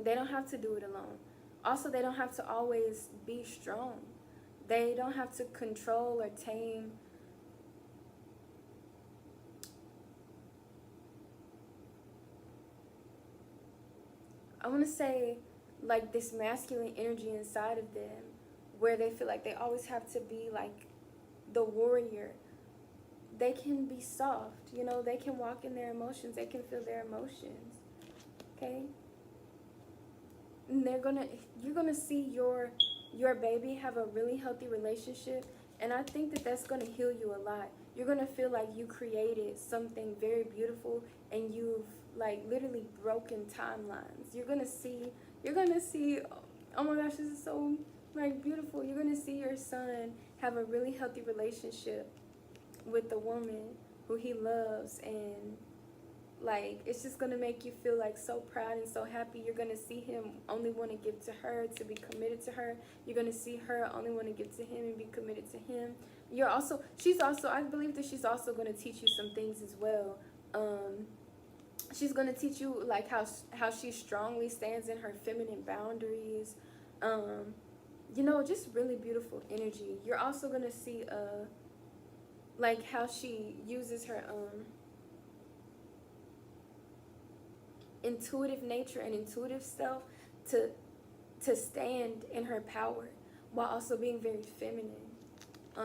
they don't have to do it alone. Also, they don't have to always be strong. They don't have to control or tame. I want to say like this masculine energy inside of them where they feel like they always have to be like the warrior. They can be soft, you know, they can walk in their emotions, they can feel their emotions. Okay? And you're gonna see your baby have a really healthy relationship, and I think that that's gonna heal you a lot. You're gonna feel like you created something very beautiful, and you've like literally broken timelines. You're gonna see. Oh my gosh, this is so like beautiful. You're gonna see your son have a really healthy relationship with the woman who he loves, and like it's just gonna make you feel like so proud and so happy. You're gonna see him only want to give to her, to be committed to her. You're gonna see her only want to give to him and be committed to him. She's also, I believe that she's also gonna teach you some things as well. She's gonna teach you like how she strongly stands in her feminine boundaries. Just really beautiful energy. You're also gonna see like how she uses her intuitive nature and intuitive self to stand in her power while also being very feminine.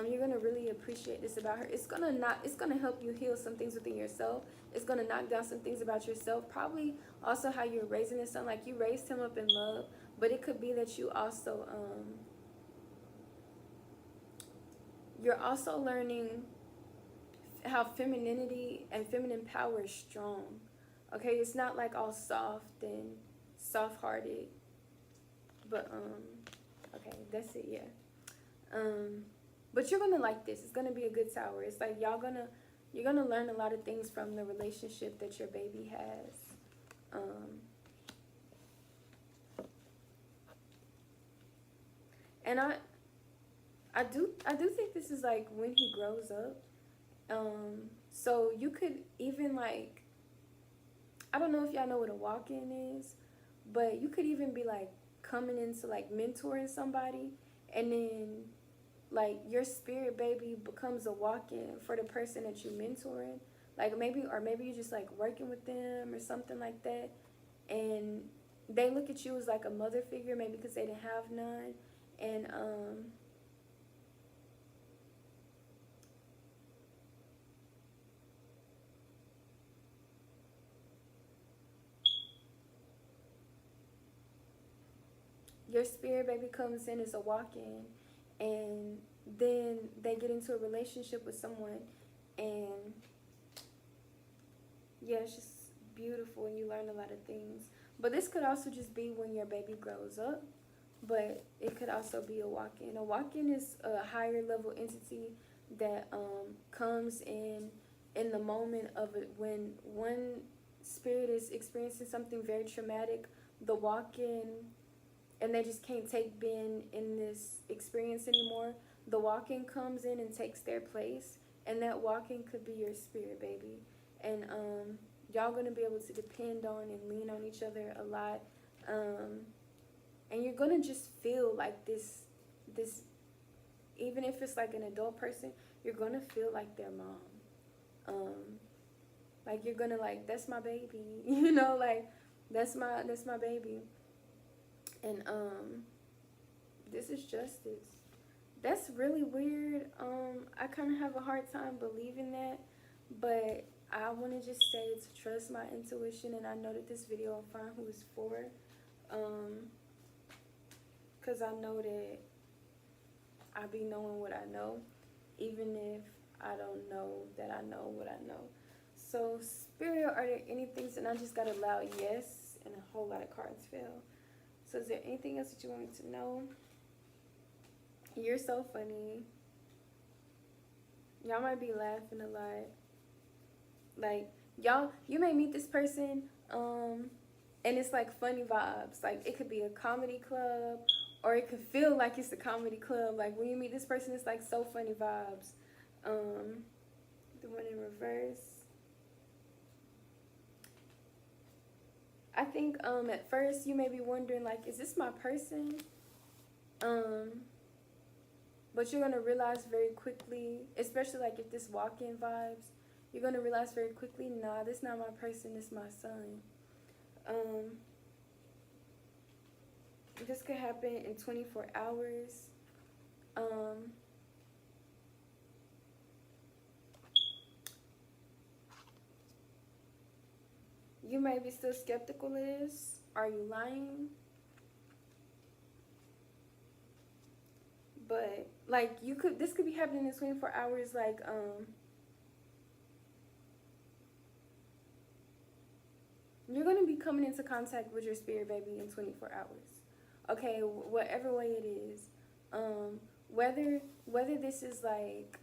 You're gonna really appreciate this about her. It's gonna help you heal some things within yourself. It's gonna knock down some things about yourself. Probably also how you're raising this son. Like you raised him up in love, but it could be that you're also learning how femininity and feminine power is strong. Okay, it's not like all soft and soft-hearted, but okay, that's it. Yeah. But you're gonna like this. It's gonna be a good tower. It's like you're gonna learn a lot of things from the relationship that your baby has. And I do think this is like when he grows up. So you could even like, I don't know if y'all know what a walk-in is, but you could even be like coming into like mentoring somebody, and then like your spirit baby becomes a walk-in for the person that you mentoring. Like maybe you just like working with them or something like that, and they look at you as like a mother figure, maybe because they didn't have none, and your spirit baby comes in as a walk-in, and then they get into a relationship with someone, and yeah, it's just beautiful, and you learn a lot of things. But this could also just be when your baby grows up, but it could also be a walk-in. A walk-in is a higher level entity that comes in the moment of it. When one spirit is experiencing something very traumatic, the walk-in, and they just can't take being in this experience anymore, the walk-in comes in and takes their place, and that walk-in could be your spirit baby. And y'all gonna be able to depend on and lean on each other a lot. And you're gonna just feel like this, even if it's like an adult person, you're gonna feel like their mom. Like you're gonna like, that's my baby, you know, like that's my baby. And this is justice. That's really weird. I kind of have a hard time believing that, but I want to just say to trust my intuition, and I know that this video will find who it's for. Because I know that I be knowing what I know, even if I don't know that I know what I know. So, Spirit, are there any things, and I just got a loud yes, and a whole lot of cards fell. So is there anything else that you want me to know? You're so funny. Y'all might be laughing a lot. Like, y'all, you may meet this person, and it's like funny vibes. Like, it could be a comedy club, or it could feel like it's a comedy club. Like, when you meet this person, it's like so funny vibes. The one in reverse. I think at first you may be wondering, like, is this my person? But you're gonna realize very quickly, especially like if this walk-in vibes, you're gonna realize very quickly, nah, this not my person, this my son. This could happen in 24 hours. You may be still skeptical of this. Are you lying? But like this could be happening in 24 hours. Like you're gonna be coming into contact with your spirit baby in 24 hours. Okay, whatever way it is. Whether this is like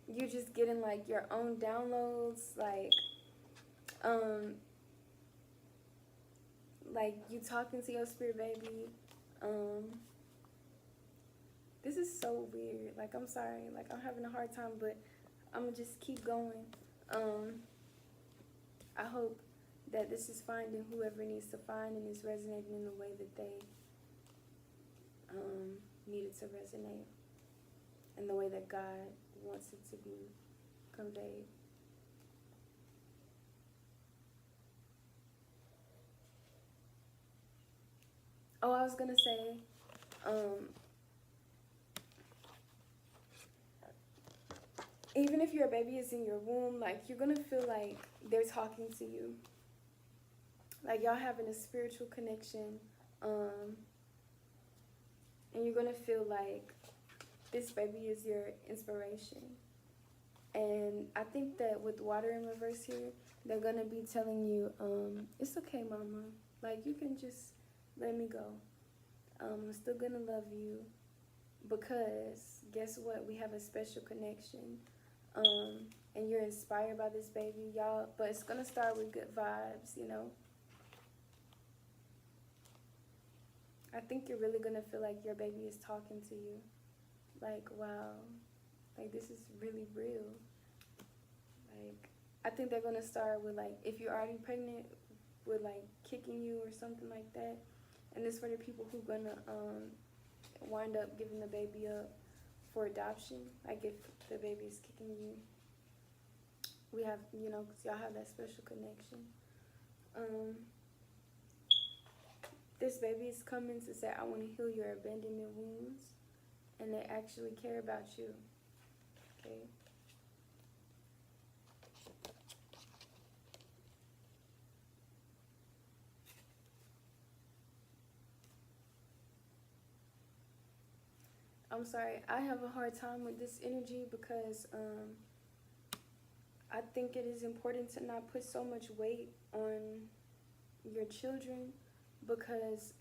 you just getting like your own downloads, like you talking to your spirit baby. This is so weird. Like, I'm sorry. Like, I'm having a hard time, but I'm gonna just keep going. I hope that this is finding whoever it needs to find and is resonating in the way that they needed to resonate, in the way that God wants it to be conveyed. Oh, I was gonna say, even if your baby is in your womb, like, you're gonna feel like they're talking to you. Like, y'all having a spiritual connection, and you're gonna feel like this baby is your inspiration. And I think that with water in reverse here, they're gonna be telling you, it's okay, mama. Like, you can just let me go. I'm still gonna love you, because guess what? We have a special connection. And you're inspired by this baby, y'all. But it's gonna start with good vibes, you know. I think you're really gonna feel like your baby is talking to you. Like, wow, like, this is really real. Like, I think they're gonna start with, like, if you're already pregnant, with like kicking you or something like that. And this for the people who gonna wind up giving the baby up for adoption. Like, if the baby is kicking you, we have, you know, because y'all have that special connection. This baby is coming to say, I want to heal your abandonment wounds, and they actually care about you. Okay. I'm sorry, I have a hard time with this energy because I think it is important to not put so much weight on your children because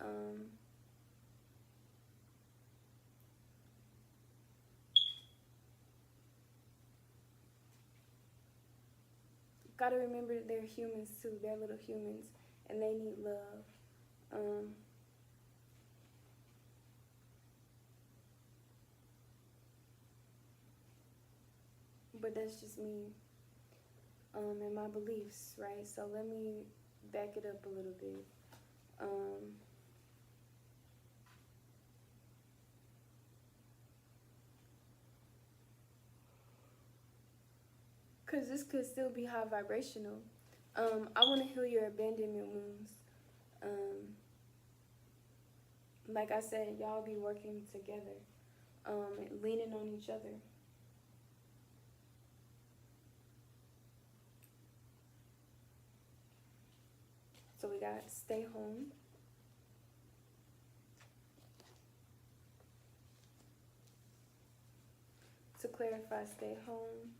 gotta remember they're humans too. They're little humans and they need love. Um, but that's just me and my beliefs, right? So let me back it up a little bit. Because this could still be high vibrational. I want to heal your abandonment wounds. Um, like I said, y'all be working together, leaning on each other. So we got stay home. To clarify, stay home.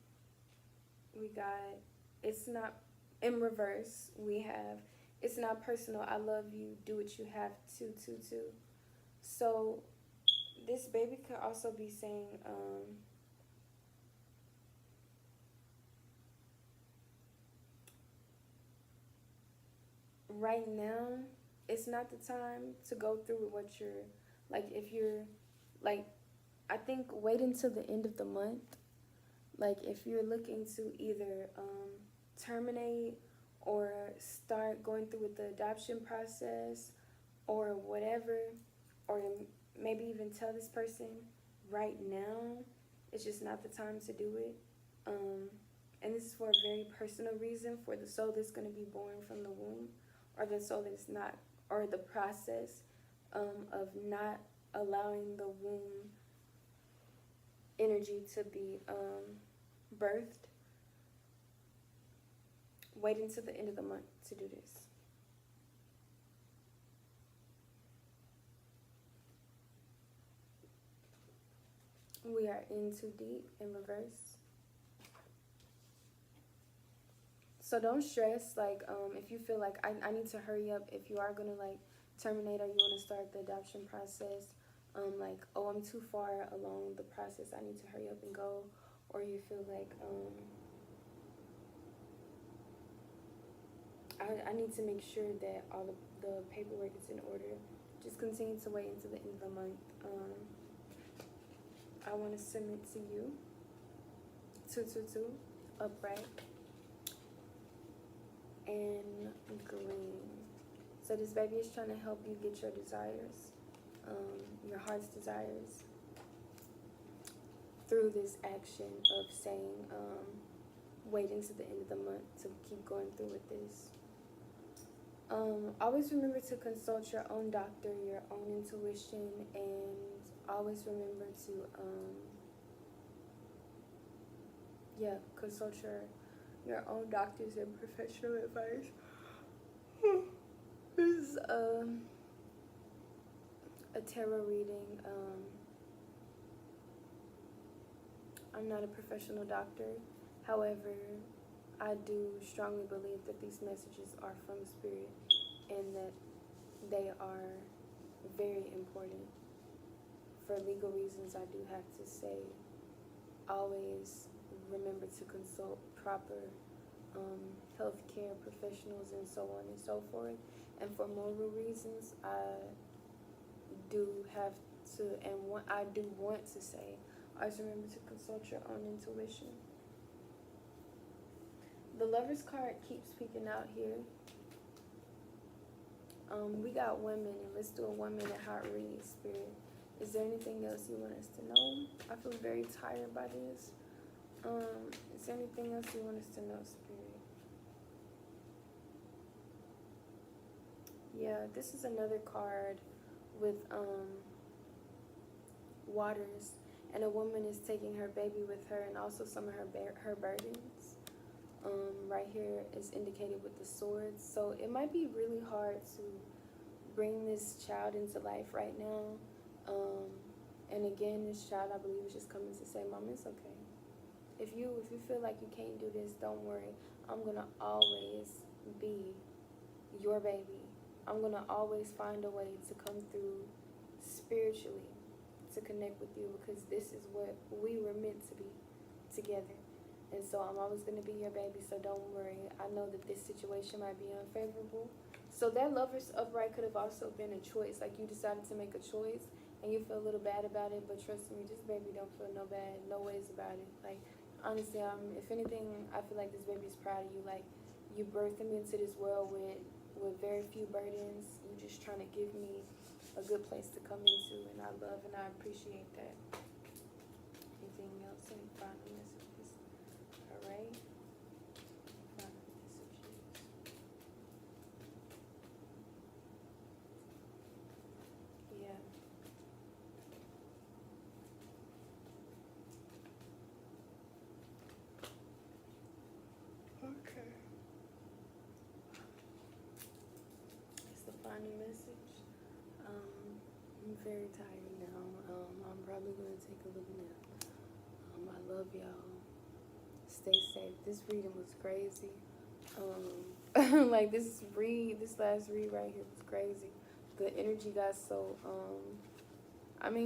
We got it's not in reverse. We have it's not personal. I love you. Do what you have to. So this baby could also be saying, right now, it's not the time to go through what you're like. If you're like, I think wait until the end of the month. Like if you're looking to either terminate or start going through with the adoption process or whatever, or maybe even tell this person right now, it's just not the time to do it. And this is for a very personal reason for the soul that's going to be born from the womb, or the soul that's not, or the process of not allowing the womb energy to be birthed. Wait until the end of the month to do this. We are in too deep in reverse. So don't stress, like, if you feel like I need to hurry up, if you are going to, like, terminate or you want to start the adoption process, like, oh, I'm too far along the process, I need to hurry up and go, or you feel like, I need to make sure that all the paperwork is in order, just continue to wait until the end of the month. I want to submit to you, 222, upright, and green. So this baby is trying to help you get your desires, your heart's desires, through this action of saying, wait until the end of the month to keep going through with this. Always remember to consult your own doctor, your own intuition, and always remember to, consult your own doctors and professional advice. This is a tarot reading. I'm not a professional doctor. However, I do strongly believe that these messages are from Spirit and that they are very important. For legal reasons, I do have to say, always remember to consult proper healthcare professionals and so on and so forth. And for moral reasons, I do have to, and I do want to say, always remember to consult your own intuition. The Lover's card keeps peeking out here. We got women, and let's do a 1 minute heart read, Spirit. Is there anything else you want us to know? I feel very tired by this. Is there anything else you want us to know, Spirit? Yeah, this is another card with waters, and a woman is taking her baby with her, and also some of her burdens. Right here is indicated with the swords. So it might be really hard to bring this child into life right now. And again, this child, I believe, is just coming to say, Mom, it's okay. If you feel like you can't do this, don't worry. I'm gonna always be your baby. I'm gonna always find a way to come through spiritually to connect with you, because this is what we were meant to be together. And so I'm always gonna be your baby, so don't worry. I know that this situation might be unfavorable. So that Lovers Upright could have also been a choice. Like, you decided to make a choice and you feel a little bad about it, but trust me, this baby don't feel no bad, no ways about it. Like, honestly, if anything, I feel like this baby's proud of you. Like, you birthed him into this world with very few burdens. You just trying to give me a good place to come into, and I love and I appreciate that. Anything else? Any final messages? All right. Final messages. Yeah. Okay. It's the final message. I'm very tired now. I'm probably gonna take a little nap. I love y'all. Stay safe. This reading was crazy. Like this last read right here was crazy. The energy got so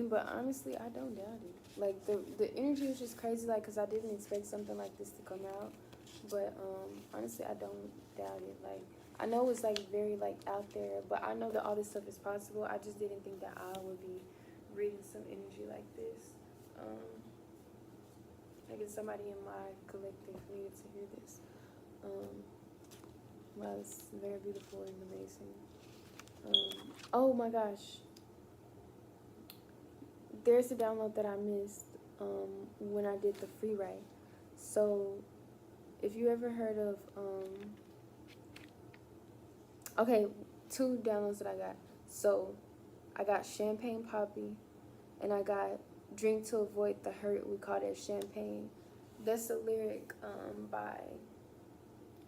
but honestly, I don't doubt it. Like the energy was just crazy. Like, cause I didn't expect something like this to come out. But honestly, I don't doubt it. Like, I know it's like very like out there, but I know that all this stuff is possible. I just didn't think that I would be reading some energy like this. I guess somebody in my collective needed to hear this. Wow, it's very beautiful and amazing. Oh my gosh, there's a download that I missed when I did the free write. So if you ever heard of okay, 2 downloads that I got. So I got Champagne Poppy, and I got Drink to Avoid the Hurt, we call that champagne. That's a lyric by,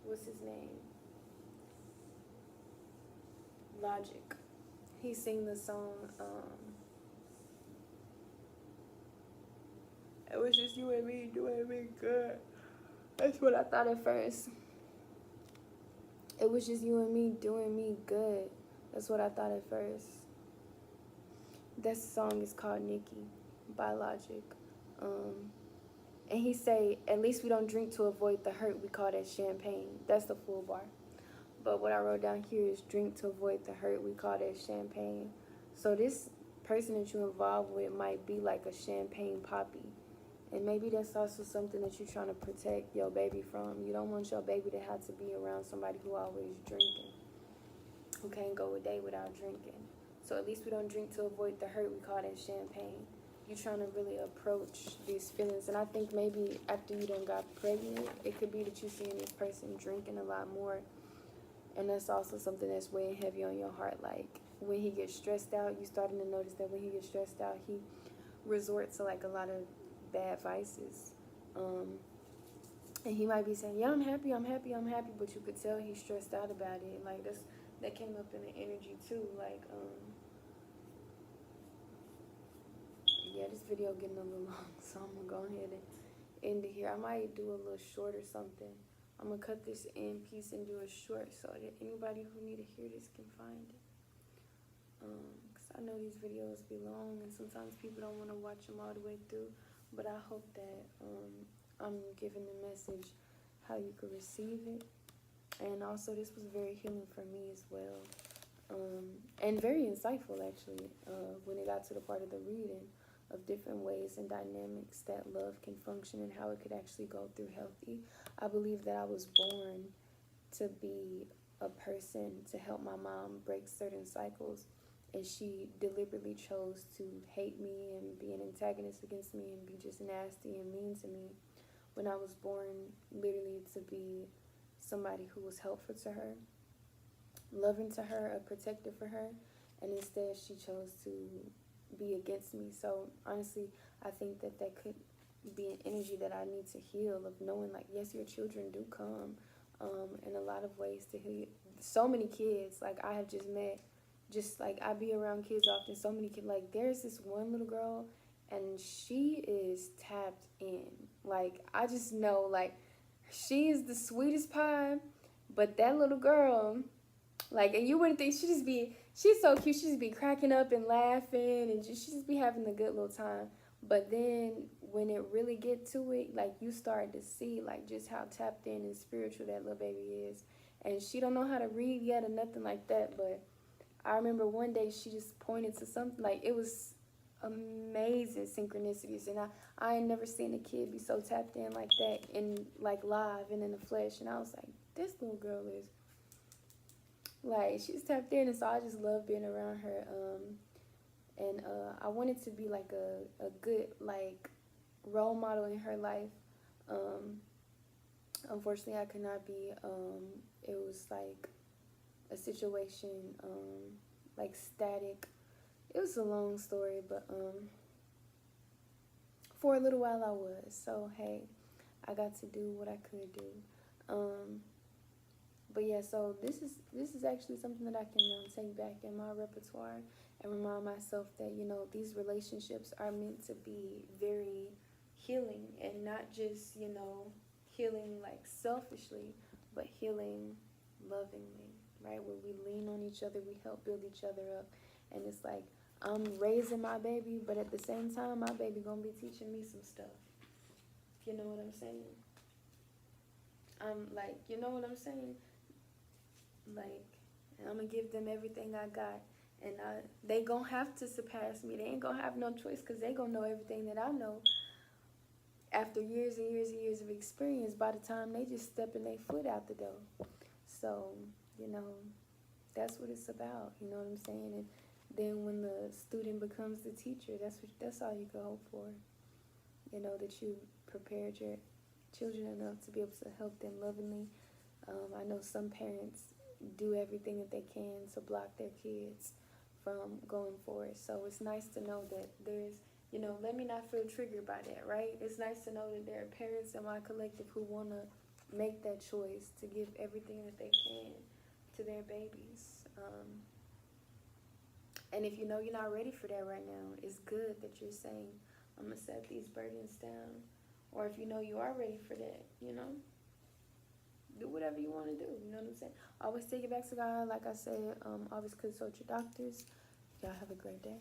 what's his name? Logic. He sang the song, it was just you and me doing me good. That's what I thought at first. It was just you and me doing me good. That's what I thought at first. That song is called Nikki by Logic. And he say, at least we don't drink to avoid the hurt, we call that champagne. That's the full bar. But what I wrote down here is drink to avoid the hurt, we call that champagne. So this person that you're involved with might be like a champagne poppy. And maybe that's also something that you're trying to protect your baby from. You don't want your baby to have to be around somebody who always drinking, who can't go a day without drinking. So at least we don't drink to avoid the hurt, we call that champagne. You're trying to really approach these feelings. And I think maybe after you done got pregnant, it could be that you're seeing this person drinking a lot more. And that's also something that's weighing heavy on your heart. Like, when he gets stressed out, you starting to notice that when he gets stressed out, he resorts to like a lot of bad vices. And he might be saying, yeah, I'm happy, but you could tell he's stressed out about it. Like, that came up in the energy too. Like, yeah, this video getting a little long, so I'm gonna go ahead and end it here. I might do a little short or something. I'm gonna cut this in piece and do a short so that anybody who need to hear this can find it. Cause I know these videos be long and sometimes people don't want to watch them all the way through, but I hope that I'm giving the message how you could receive it. And also, this was very healing for me as well, and very insightful actually, when it got to the part of the reading of different ways and dynamics that love can function and how it could actually go through healthy. I believe that I was born to be a person to help my mom break certain cycles, and she deliberately chose to hate me and be an antagonist against me and be just nasty and mean to me when I was born, literally to be somebody who was helpful to her, loving to her, a protector for her, and instead she chose to be against me. So honestly, I think that could be an energy that I need to heal, of knowing like, yes, your children do come in a lot of ways to heal. So many kids, like I have just met, just like I be around kids often, so many kids, like there's this one little girl and she is tapped in. Like, I just know, like, she is the sweetest pie, but that little girl, like, and you wouldn't think she's so cute. She just be cracking up and laughing, and she just be having a good little time. But then when it really get to it, like, you start to see, like, just how tapped in and spiritual that little baby is. And she don't know how to read yet or nothing like that, but I remember one day she just pointed to something, like, it was amazing synchronicities, and I ain't never seen a kid be so tapped in like that, in like live and in the flesh. And I was like, this little girl is like, she's tapped in. And so I just love being around her. And I wanted to be like a good, like, role model in her life. um Unfortunately, I could not be. It was like a situation, like static. It was a long story, but for a little while I was. So hey, I got to do what I could do. Um, but yeah, so this is actually something that I can take back in my repertoire and remind myself that, these relationships are meant to be very healing, and not just, healing like selfishly, but healing lovingly, right? Where we lean on each other, we help build each other up, and it's like, I'm raising my baby, but at the same time, my baby gonna be teaching me some stuff. You know what I'm saying? I'm like, you know what I'm saying? Like, and I'm gonna give them everything I got, and they gonna have to surpass me. They ain't gonna have no choice, because they gonna know everything that I know after years and years and years of experience by the time they just stepping their foot out the door. So, you know, that's what it's about. You know what I'm saying? And then when the student becomes the teacher, that's all you can hope for. That you prepared your children enough to be able to help them lovingly. I know some parents do everything that they can to block their kids from going for it. So it's nice to know that there's, let me not feel triggered by that, right? It's nice to know that there are parents in my collective who want to make that choice to give everything that they can to their babies. And if you know you're not ready for that right now, it's good that you're saying, I'm going to set these burdens down. Or if you know you are ready for that, do whatever you want to do. You know what I'm saying? Always take it back to God. Like I said, always consult your doctors. Y'all have a great day.